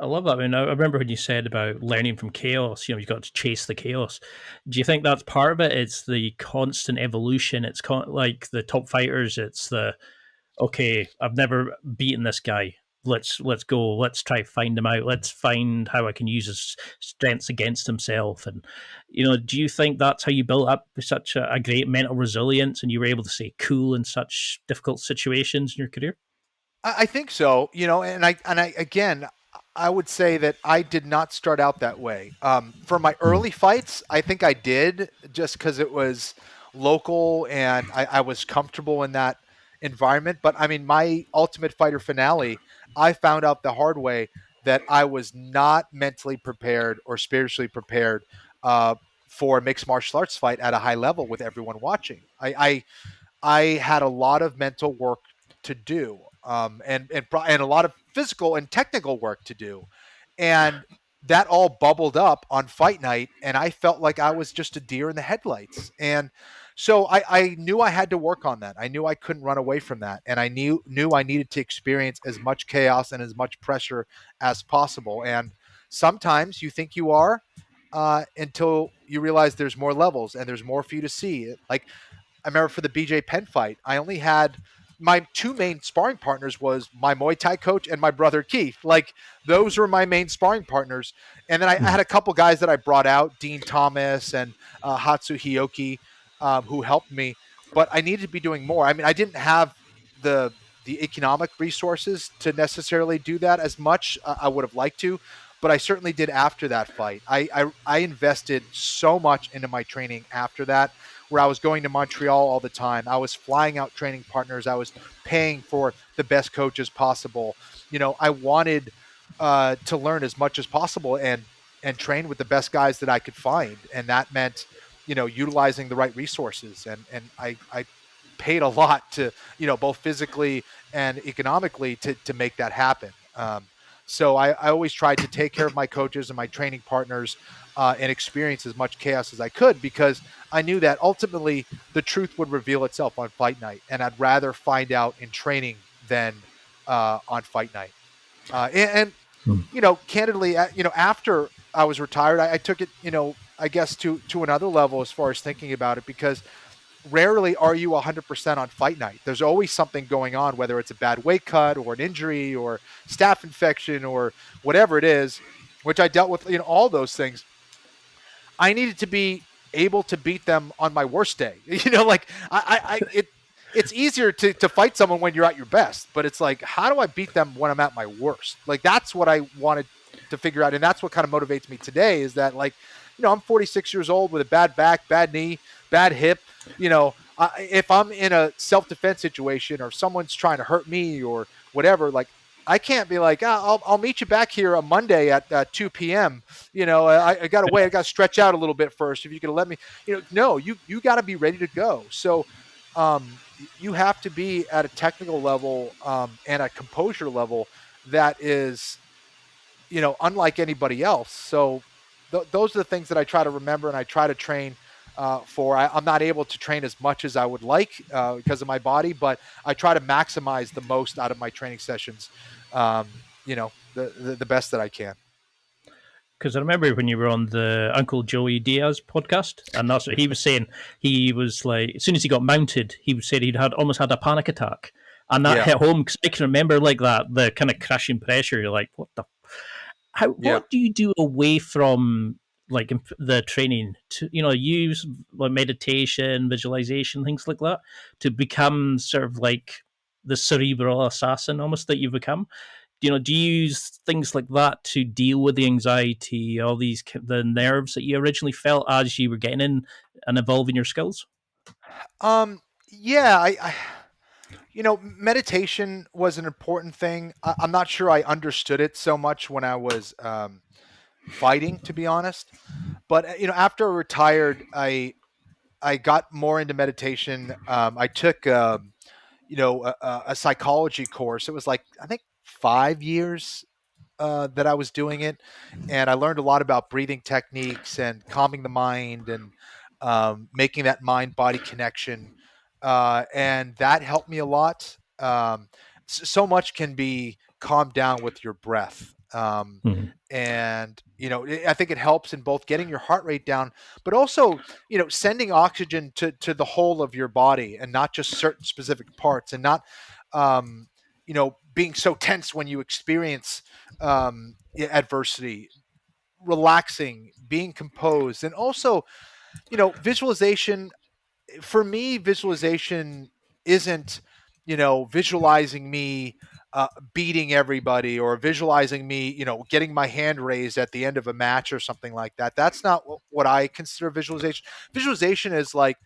I love that. I mean, I remember when you said about learning from chaos, you've got to chase the chaos. Do you think that's part of it? It's the constant evolution. It's like the top fighters. It's the, okay, I've never beaten this guy. Let's go. Let's try to find him out. Let's find how I can use his strengths against himself. And, do you think that's how you built up such a great mental resilience and you were able to stay cool in such difficult situations in your career? I think so, and I again, I would say that I did not start out that way. For my early fights, I think I did, just because it was local and I was comfortable in that environment. But I mean, my Ultimate Fighter finale, I found out the hard way that I was not mentally prepared or spiritually prepared for a mixed martial arts fight at a high level with everyone watching. I had a lot of mental work to do, and a lot of physical and technical work to do, and that all bubbled up on fight night, and I felt like I was just a deer in the headlights. And so I knew I had to work on that. I knew I couldn't run away from that, and I knew I needed to experience as much chaos and as much pressure as possible. And sometimes you think you are, until you realize there's more levels and there's more for you to see. Like, I remember for the BJ Penn fight, I only had my two main sparring partners was my Muay Thai coach and my brother Keith. Like, those were my main sparring partners. And then I had a couple guys that I brought out, Dean Thomas and Hatsu Hioki, who helped me. But I needed to be doing more. I mean, I didn't have the economic resources to necessarily do that as much. I would have liked to, but I certainly did after that fight. I invested so much into my training after that, where I was going to Montreal all the time. I was flying out training partners. I was paying for the best coaches possible. I wanted to learn as much as possible and train with the best guys that I could find. And that meant, utilizing the right resources. And I paid a lot to, both physically and economically to make that happen. So I always tried to take care of my coaches and my training partners and experience as much chaos as I could, because I knew that ultimately the truth would reveal itself on fight night, and I'd rather find out in training than on fight night. Candidly, after I was retired, I took it, I guess to another level as far as thinking about it, because rarely are you 100% on fight night. There's always something going on, whether it's a bad weight cut or an injury or staph infection or whatever it is, which I dealt with, all those things. I needed to be able to beat them on my worst day. It's easier to fight someone when you're at your best, but it's like, how do I beat them when I'm at my worst? Like, that's what I wanted to figure out. And that's what kind of motivates me today, is that, like, I'm 46 years old with a bad back, bad knee, bad hip. If I'm in a self-defense situation or someone's trying to hurt me or whatever, like, I can't be like, I'll meet you back here on Monday at 2 p.m. I got to wait. I got to stretch out a little bit first. If you could let me, no, you got to be ready to go. So you have to be at a technical level and a composure level that is, unlike anybody else. So those are the things that I try to remember and I try to train for. I'm not able to train as much as I would like because of my body, but I try to maximize the most out of my training sessions, the best that I can. Because I remember when you were on the Uncle Joey Diaz podcast, and that's what he was saying. He was like, as soon as he got mounted, he said he'd almost had a panic attack. And that hit home, because I can remember like that, the kind of crushing pressure. You're like, what do you do away from like the training to, use like meditation, visualization, things like that, to become sort of like the cerebral assassin almost that you've become? Do you use things like that to deal with the anxiety, the nerves that you originally felt as you were getting in and evolving your skills? Yeah, meditation was an important thing. I'm not sure I understood it so much when I was fighting, to be honest. But after I retired, I got more into meditation. I took a psychology course. It was like I think 5 years that I was doing it, and I learned a lot about breathing techniques and calming the mind and making that mind body connection, and that helped me a lot. So much can be calmed down with your breath. Mhm. And I think it helps in both getting your heart rate down, but also sending oxygen to the whole of your body and not just certain specific parts, and not being so tense when you experience adversity. Relaxing, being composed, and also visualization. For me, visualization isn't visualizing me beating everybody, or visualizing me getting my hand raised at the end of a match or something like that. That's not what I consider visualization. Visualization is like,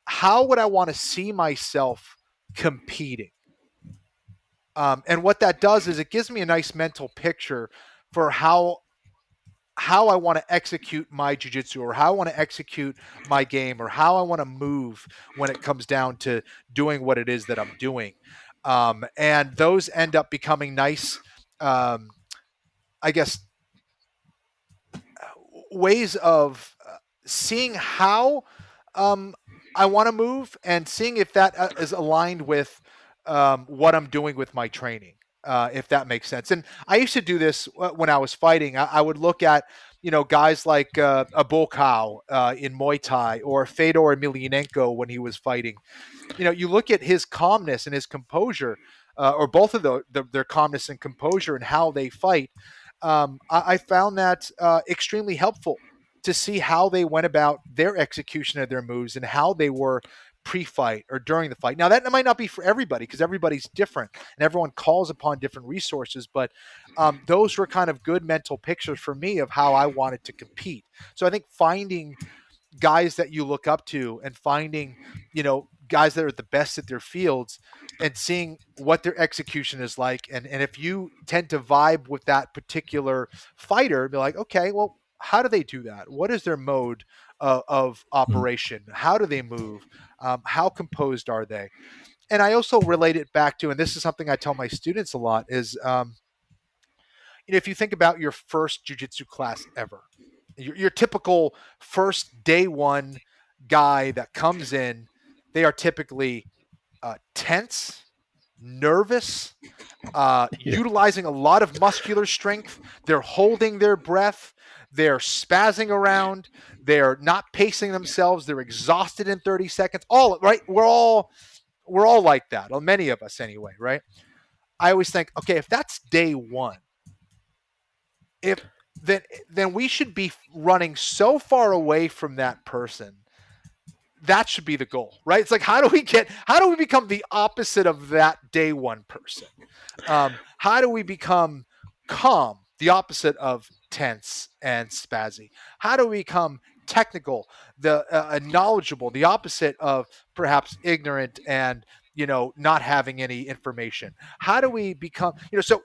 how would I want to see myself competing? And what that does is it gives me a nice mental picture for how I want to execute my jiu-jitsu, or how I want to execute my game, or how I want to move when it comes down to doing what it is that I'm doing. And those end up becoming nice, I guess, ways of seeing how I want to move, and seeing if that is aligned with what I'm doing with my training. If that makes sense. And I used to do this when I was fighting. I would look at, guys like a Bokau in Muay Thai, or Fedor Emelianenko when he was fighting. You look at his calmness and his composure, or both of their calmness and composure, and how they fight. I found that extremely helpful to see how they went about their execution of their moves, and how they were pre-fight or during the fight. Now, that might not be for everybody, because everybody's different and everyone calls upon different resources, but those were kind of good mental pictures for me of how I wanted to compete. So I think finding guys that you look up to, and finding, guys that are the best at their fields, and seeing what their execution is like. And if you tend to vibe with that particular fighter, be like, okay, well, how do they do that? What is their mode of operation? How do they move? How composed are they? And I also relate it back to, and this is something I tell my students a lot, is, if you think about your first jiu-jitsu class ever, your typical first day one guy that comes in, they are typically tense, nervous, utilizing a lot of muscular strength. They're holding their breath. They're spazzing around. They're not pacing themselves. They're exhausted in 30 seconds. All right. We're all like that. Well, many of us anyway, right? I always think, okay, if that's day one, then we should be running so far away from that person. That should be the goal, right? It's like, how do we become the opposite of that day one person? How do we become calm, the opposite of tense and spazzy? How do we become technical, the knowledgeable, the opposite of perhaps ignorant and not having any information? How do we become, so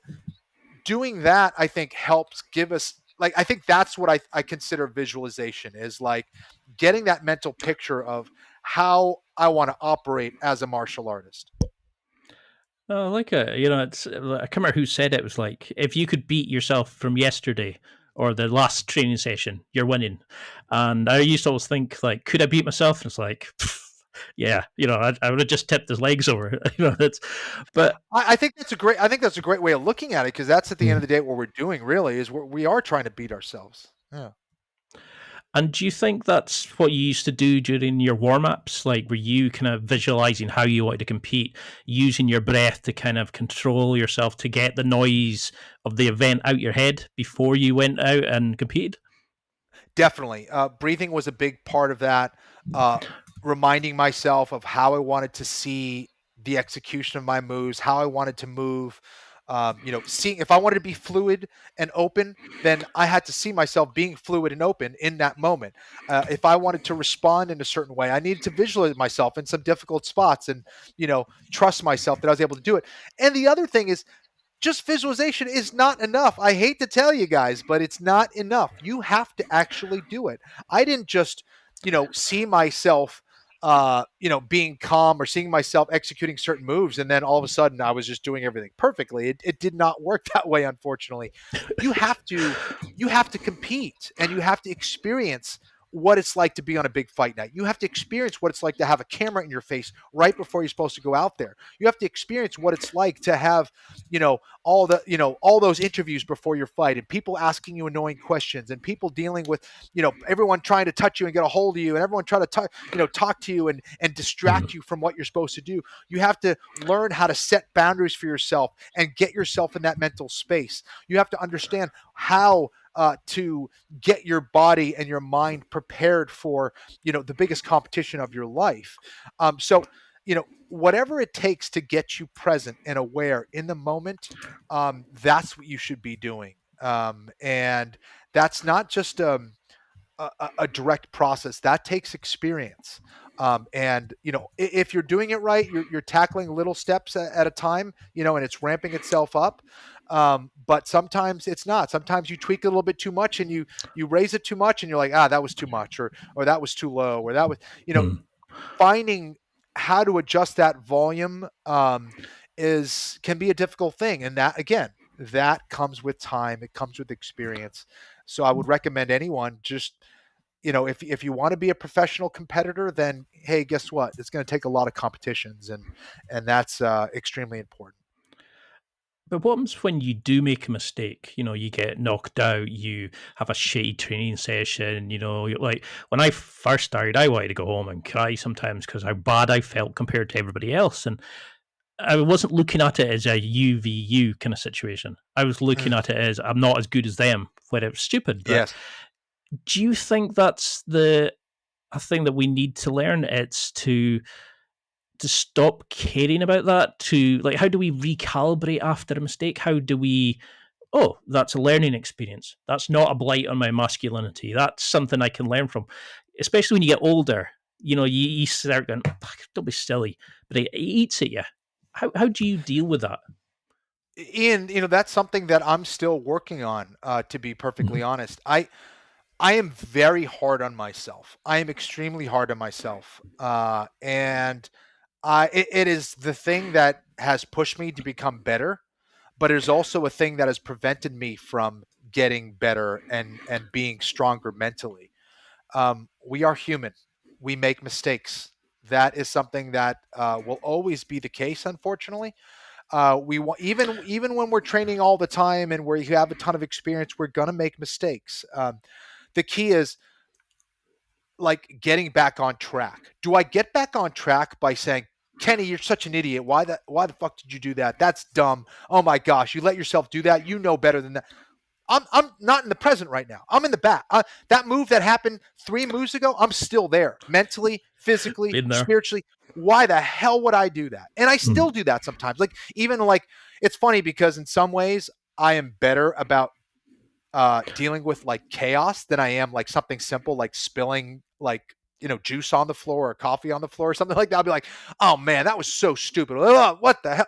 doing that, I think, helps give us, like, I think that's what I consider visualization, is like getting that mental picture of how I want to operate as a martial artist. Like it's, I can't remember who said it. It was like, if you could beat yourself from yesterday or the last training session, you're winning. And I used to always think, like, could I beat myself? And it's like, yeah, I would have just tipped his legs over. But I think that's a great way of looking at it, because that's at the end of the day what we're doing really, is we are trying to beat ourselves. Yeah. And do you think that's what you used to do during your warm-ups? Like, were you kind of visualizing how you wanted to compete, using your breath to kind of control yourself, to get the noise of the event out your head before you went out and competed? Definitely. Breathing was a big part of that. Reminding myself of how I wanted to see the execution of my moves, how I wanted to move. Seeing if I wanted to be fluid and open, then I had to see myself being fluid and open in that moment. If I wanted to respond in a certain way, I needed to visualize myself in some difficult spots, and trust myself that I was able to do it. And the other thing is, just visualization is not enough. I hate to tell you guys, but it's not enough. You have to actually do it. I didn't just, see myself, being calm or seeing myself executing certain moves, and then all of a sudden I was just doing everything perfectly. It did not work that way, unfortunately. You have to compete, and you have to experience what it's like to be on a big fight night. You have to experience what it's like to have a camera in your face right before you're supposed to go out there. You have to experience what it's like to have, all those interviews before your fight, and people asking you annoying questions, and people dealing with, everyone trying to touch you and get a hold of you, and everyone trying to talk to you and distract you from what you're supposed to do. You have to learn how to set boundaries for yourself and get yourself in that mental space. You have to understand how to get your body and your mind prepared for, the biggest competition of your life. So, whatever it takes to get you present and aware in the moment, that's what you should be doing. And that's not just a direct process. That takes experience. And if you're doing it right, you're tackling little steps at a time, and it's ramping itself up. But sometimes it's not. Sometimes you tweak it a little bit too much, and you raise it too much, and you're like, that was too much, or that was too low, or that was, finding how to adjust that volume can be a difficult thing. And that comes with time. It comes with experience. So I would recommend anyone just, if you want to be a professional competitor, then, hey, guess what? It's going to take a lot of competitions, and that's extremely important. But what happens when you do make a mistake? You get knocked out, you have a shitty training session, like when I first started, I wanted to go home and cry sometimes because how bad I felt compared to everybody else. And I wasn't looking at it as a UVU kind of situation. I was looking at it as I'm not as good as them, where it was stupid. But yes. Do you think that's a thing that we need to learn? It's to stop caring about that, to like, how do we recalibrate after a mistake? How do we, that's a learning experience. That's not a blight on my masculinity. That's something I can learn from, especially when you get older. You start going, don't be silly, but it eats at you. How do you deal with that? Ian, that's something that I'm still working on, to be perfectly honest. I am very hard on myself. I am extremely hard on myself. And it is the thing that has pushed me to become better, but it is also a thing that has prevented me from getting better and being stronger mentally. We are human. We make mistakes. That is something that will always be the case, unfortunately. Even when we're training all the time and where you have a ton of experience, we're gonna make mistakes. The key is like getting back on track. Do I get back on track by saying, Kenny, you're such an idiot. Why the fuck did you do that? That's dumb. Oh my gosh, you let yourself do that. You know better than that. I'm not in the present right now. I'm in the back. That move that happened 3 moves ago, I'm still there. Mentally, physically, spiritually. Why the hell would I do that? And I still do that sometimes. Like, even like, it's funny because in some ways I am better about dealing with like chaos than I am like something simple like spilling like, juice on the floor or coffee on the floor or something like that. I'll be like, oh man, that was so stupid. What the hell?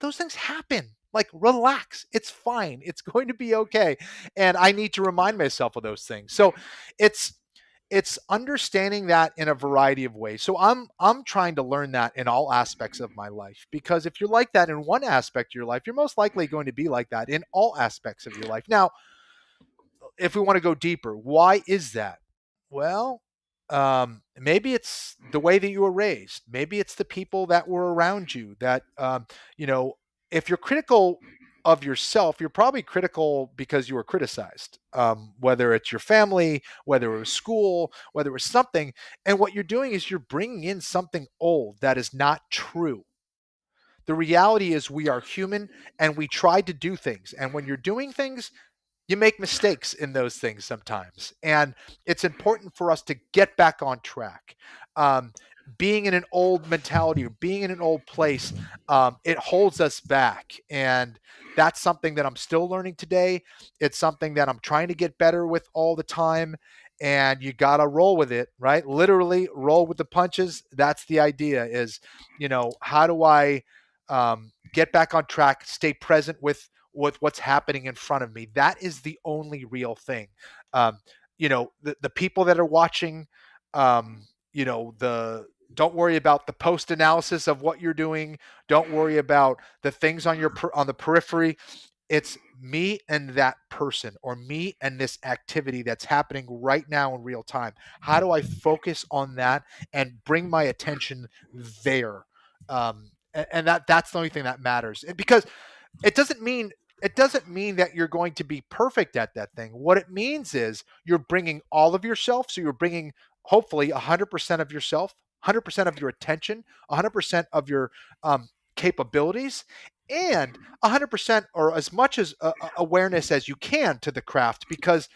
Those things happen. Like, relax. It's fine. It's going to be okay. And I need to remind myself of those things. So it's understanding that in a variety of ways. So I'm trying to learn that in all aspects of my life, because if you're like that in one aspect of your life, you're most likely going to be like that in all aspects of your life. Now, if we want to go deeper, why is that? Well, maybe it's the way that you were raised. Maybe it's the people that were around you that, if you're critical of yourself, you're probably critical because you were criticized, whether it's your family, whether it was school, whether it was something. And what you're doing is you're bringing in something old that is not true. The reality is we are human and we try to do things. And when you're doing things, you make mistakes in those things sometimes. And it's important for us to get back on track. Being in an old mentality or being in an old place, it holds us back. And that's something that I'm still learning today. It's something that I'm trying to get better with all the time. And you got to roll with it, right? Literally roll with the punches. That's the idea is, how do I get back on track, stay present with what's happening in front of me. That is the only real thing. The people that are watching, don't worry about the post analysis of what you're doing. Don't worry about the things on the periphery. It's me and that person, or me and this activity that's happening right now in real time. How do I focus on that and bring my attention there? And that's the only thing that matters. Because it doesn't mean that you're going to be perfect at that thing. What it means is you're bringing all of yourself. So you're bringing hopefully 100% of yourself, 100% of your attention, 100% of your capabilities, and 100% or as much as awareness as you can to the craft. Because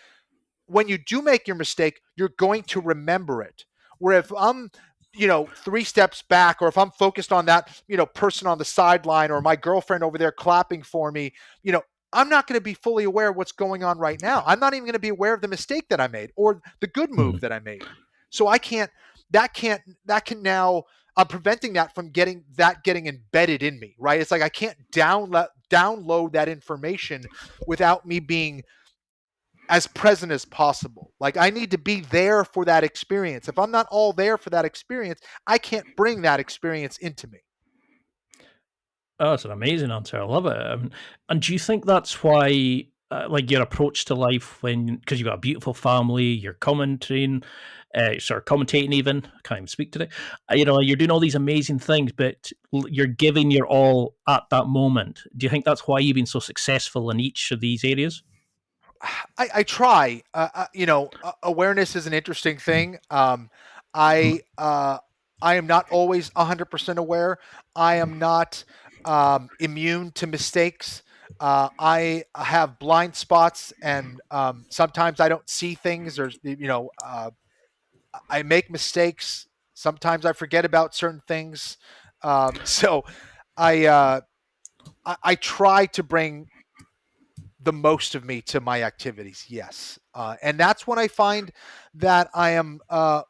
when you do make your mistake, you're going to remember it. Where if I'm 3 steps back, or if I'm focused on that, person on the sideline, or my girlfriend over there clapping for me, I'm not going to be fully aware of what's going on right now. I'm not even going to be aware of the mistake that I made or the good move that I made. So I'm preventing that from getting embedded in me, right? It's like I can't download that information without me being as present as possible. Like, I need to be there for that experience. If I'm not all there for that experience, I can't bring that experience into me. Oh, it's an amazing answer. I love it. And do you think that's why, your approach to life, because you've got a beautiful family, you're commentating even, I can't even speak today. You're doing all these amazing things, but you're giving your all at that moment. Do you think that's why you've been so successful in each of these areas? I try. Awareness is an interesting thing. I am not always 100% aware. I am not immune to mistakes. I have blind spots, and sometimes I don't see things. I make mistakes. Sometimes I forget about certain things. So I try to bring the most of me to my activities. Yes. And that's when I find that I am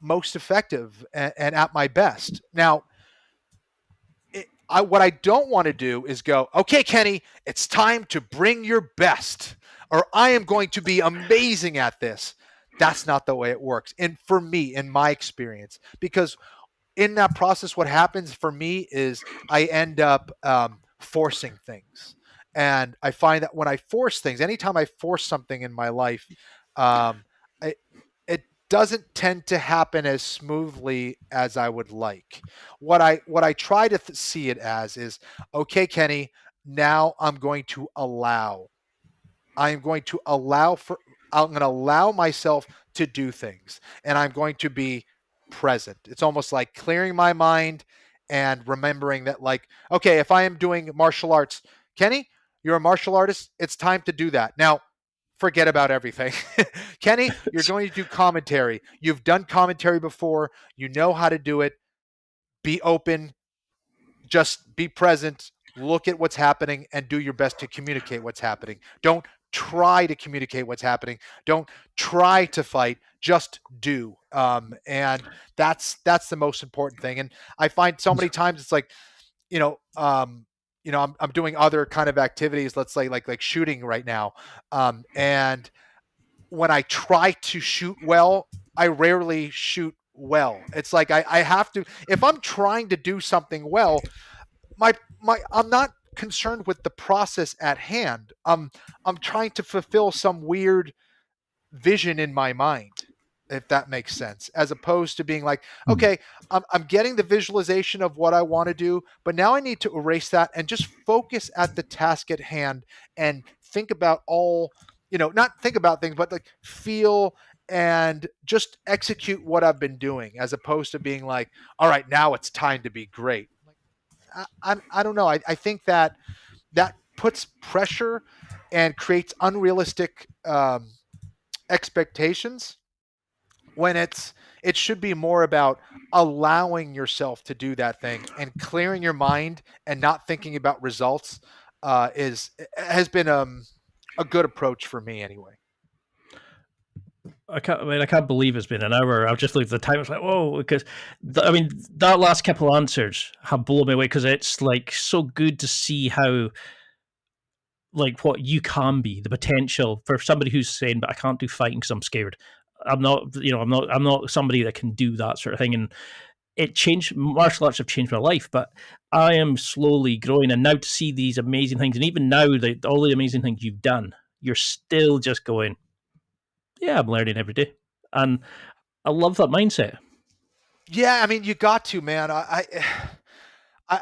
most effective and at my best. Now, what I don't want to do is go, okay, Kenny, it's time to bring your best, or I am going to be amazing at this. That's not the way it works. And for me, in my experience, because in that process, what happens for me is I end up forcing things. And I find that when I force things, anytime I force something in my life, it doesn't tend to happen as smoothly as I would like. What I try to see it as is, okay, Kenny, now I'm going to allow myself to do things, and I'm going to be present. It's almost like clearing my mind and remembering that, like, okay, if I am doing martial arts, Kenny, you're a martial artist. It's time to do that. Now, forget about everything. Kenny, you're going to do commentary. You've done commentary before. You know how to do it. Be open. Just be present. Look at what's happening and do your best to communicate what's happening. Don't try to communicate what's happening. Don't try to fight. Just do. And that's the most important thing. And I find so many times it's like, I'm doing other kind of activities, let's say like shooting right now. And when I try to shoot well, I rarely shoot well. It's like I have to, if I'm trying to do something well, I'm not concerned with the process at hand. I'm trying to fulfill some weird vision in my mind, if that makes sense, as opposed to being like, okay, I'm getting the visualization of what I want to do, but now I need to erase that and just focus at the task at hand and think about not think about things, but like feel and just execute what I've been doing, as opposed to being like, all right, now it's time to be great. I don't know. I think that puts pressure and creates unrealistic expectations, when it should be more about allowing yourself to do that thing and clearing your mind and not thinking about results has been a good approach for me anyway. I can't believe it's been an hour. I've just looked at the time. It's like, whoa, because I mean, that last couple of answers have blown me away because it's like so good to see how like what you can be, the potential for somebody who's saying, "But I can't do fighting because I'm scared." I'm not, I'm not somebody that can do that sort of thing. And it changed. Martial arts have changed my life, but I am slowly growing. And now to see these amazing things, and even now, all the amazing things you've done, you're still just going, "Yeah, I'm learning every day," and I love that mindset. Yeah, I mean, you got to, man. I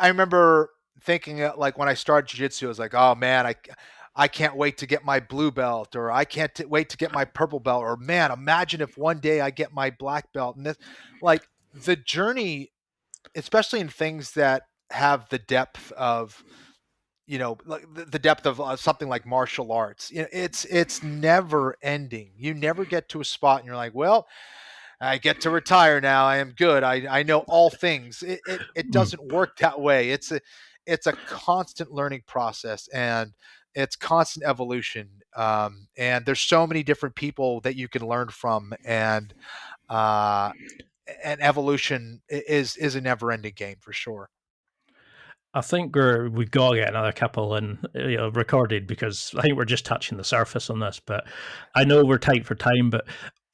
remember thinking like when I started jiu-jitsu, I was like, oh man, I can't wait to get my blue belt, or I can't wait to get my purple belt, or man, imagine if one day I get my black belt. And this, like the journey, especially in things that have the depth of, like the depth of something like martial arts, it's never ending. You never get to a spot and you're like, well, I get to retire now. I am good. I know all things. It Mm. doesn't work that way. It's a constant learning process, and it's constant evolution. And there's so many different people that you can learn from, uh, and evolution is a never ending game for sure. I think we've got to get another couple in, recorded because I think we're just touching the surface on this. But I know we're tight for time. But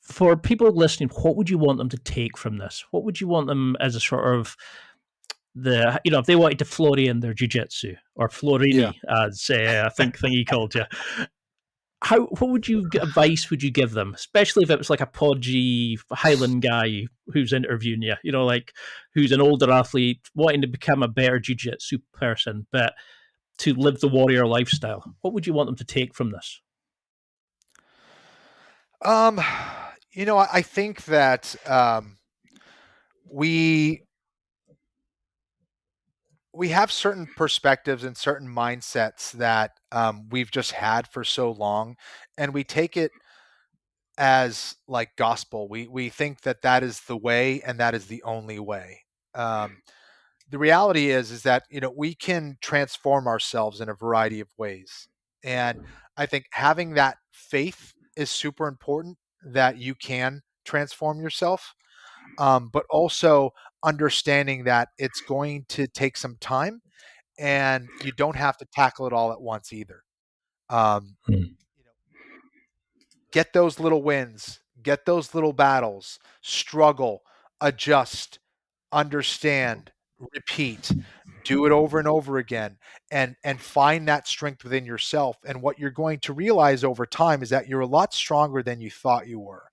for people listening, what would you want them to take from this? What would you want them as a sort of if they wanted to Florian their jiu-jitsu or Yeah. Florini, as I think Thingy called you, what would you advice would you give them, especially if it was like a podgy Highland guy who's interviewing you, like who's an older athlete wanting to become a better jiu-jitsu person, but to live the warrior lifestyle? What would you want them to take from this? Um, I think that we we have certain perspectives and certain mindsets that we've just had for so long, and we take it as like gospel. We think that that is the way and that is the only way. Um, the reality is that we can transform ourselves in a variety of ways, and I think having that faith is super important, that you can transform yourself, but also understanding that it's going to take some time and you don't have to tackle it all at once either. Um, Hmm. you know, get those little wins, get those little battles, struggle, adjust, understand, repeat, do it over and over again, and find that strength within yourself. And what you're going to realize over time is that you're a lot stronger than you thought you were.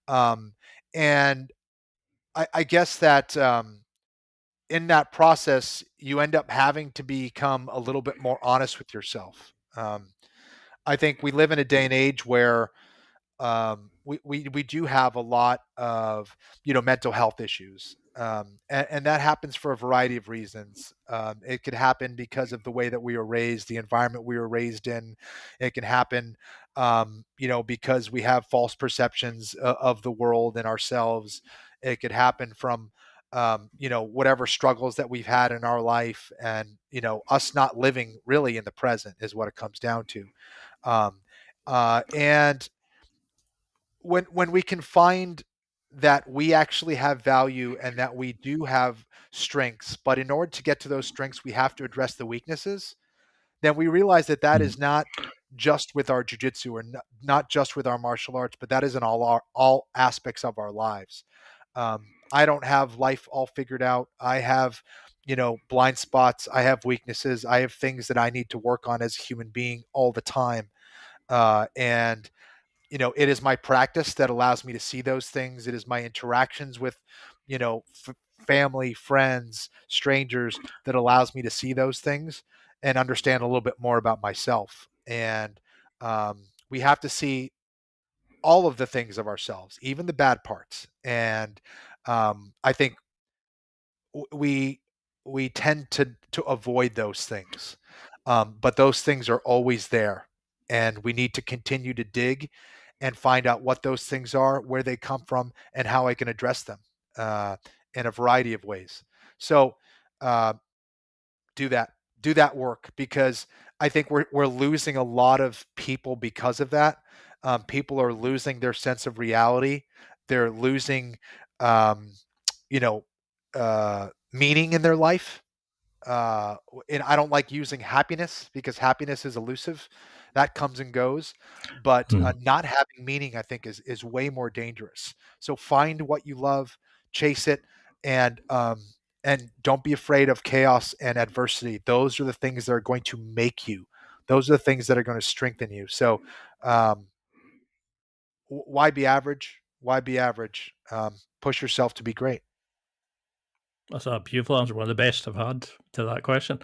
Um, and I guess that in that process, you end up having to become a little bit more honest with yourself. I think we live in a day and age where we do have a lot of mental health issues, and that happens for a variety of reasons. It could happen because of the way that we were raised, the environment we were raised in. It can happen, because we have false perceptions of the world and ourselves. It could happen from whatever struggles that we've had in our life, and us not living really in the present is what it comes down to. Um, and when we can find that we actually have value and that we do have strengths, but in order to get to those strengths, we have to address the weaknesses, then we realize that that Hmm. is not just with our jujitsu, or not just with our martial arts, but that is in all aspects of our lives. I don't have life all figured out. I have, blind spots. I have weaknesses. I have things that I need to work on as a human being all the time. And it is my practice that allows me to see those things. It is my interactions with, family, friends, strangers, that allows me to see those things and understand a little bit more about myself. And we have to see all of the things of ourselves, even the bad parts. And I think we we tend to avoid those things, but those things are always there, and we need to continue to dig and find out what those things are, where they come from, and how I can address them uh, in a variety of ways. So uh, do that, do that work, because I think we're losing a lot of people because of that. people are losing their sense of reality. They're losing, um, you know, meaning in their life. And I don't like using happiness because happiness is elusive. That comes and goes. But Hmm. not having meaning, I think, is way more dangerous. So find what you love, chase it, and don't be afraid of chaos and adversity. Those are the things that are going to make you. Those are the things that are going to strengthen you. So um, why be average? Why be average? Push yourself to be great. That's a beautiful answer, one of the best I've had to that question.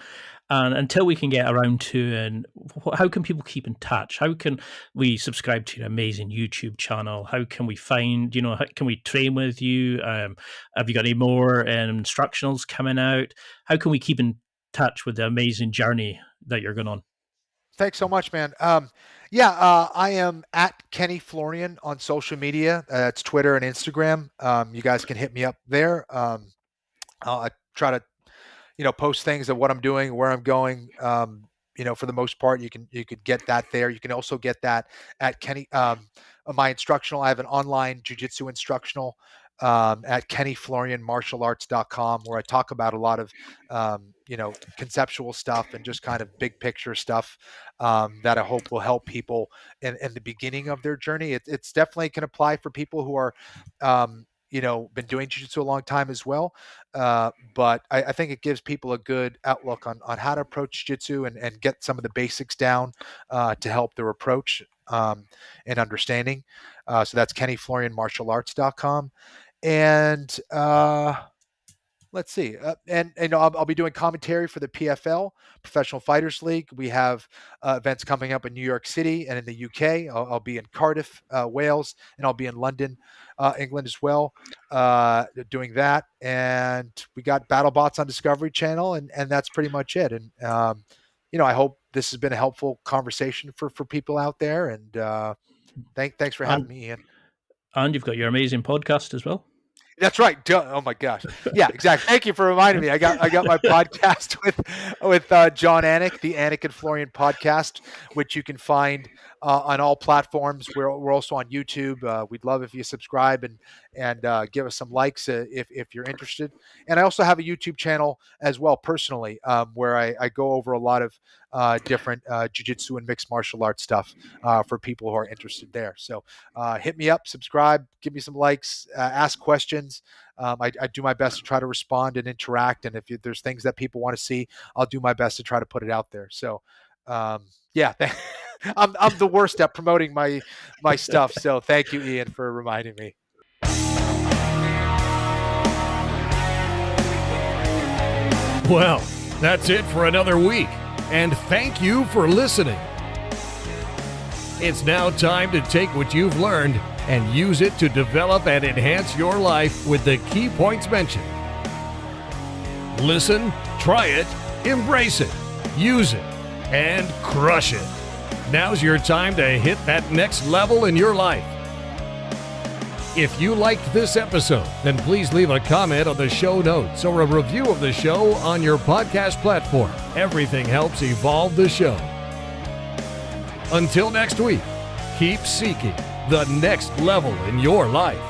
And until we can get around to, and how can people keep in touch? How can we subscribe to your amazing YouTube channel? How can we find, how can we train with you? Have you got any more instructionals coming out? How can we keep in touch with the amazing journey that you're going on? Thanks so much, man. I am at Kenny Florian on social media. It's Twitter and Instagram. You guys can hit me up there. I try to, post things of what I'm doing, where I'm going. For the most part, you could get that there. You can also get that at Kenny, my instructional. I have an online jiu-jitsu instructional at kennyflorianmartialarts.com, where I talk about a lot of, conceptual stuff and just kind of big picture stuff that I hope will help people in the beginning of their journey. It's definitely can apply for people who are, been doing jiu-jitsu a long time as well. But I think it gives people a good outlook on how to approach jiu-jitsu and get some of the basics down to help their approach and understanding. So that's kennyflorianmartialarts.com. And let's see. I'll be doing commentary for the PFL, Professional Fighters League. We have events coming up in New York City and in the UK. I'll be in Cardiff, Wales, and I'll be in London, England as well, doing that. And we got BattleBots on Discovery Channel, and that's pretty much it. And I hope this has been a helpful conversation for people out there. And thanks for having me, Ian. And you've got your amazing podcast as well. That's right. Oh my gosh. Yeah, exactly. Thank you for reminding me. I got my podcast with John Anik, the Anik and Florian podcast, which you can find on all platforms. We're also on YouTube. We'd love if you subscribe and give us some likes if you're interested. And I also have a YouTube channel as well, personally, where I go over a lot of different jiu-jitsu and mixed martial arts stuff for people who are interested there. So hit me up, subscribe, give me some likes, ask questions. I do my best to try to respond and interact. And if there's things that people want to see, I'll do my best to try to put it out there. So I'm the worst at promoting my stuff. So thank you, Ian, for reminding me. Well, that's it for another week. And thank you for listening. It's now time to take what you've learned and use it to develop and enhance your life with the key points mentioned. Listen, try it, embrace it, use it, and crush it. Now's your time to hit that next level in your life. If you liked this episode, then please leave a comment on the show notes or a review of the show on your podcast platform. Everything helps evolve the show. Until next week, keep seeking the next level in your life.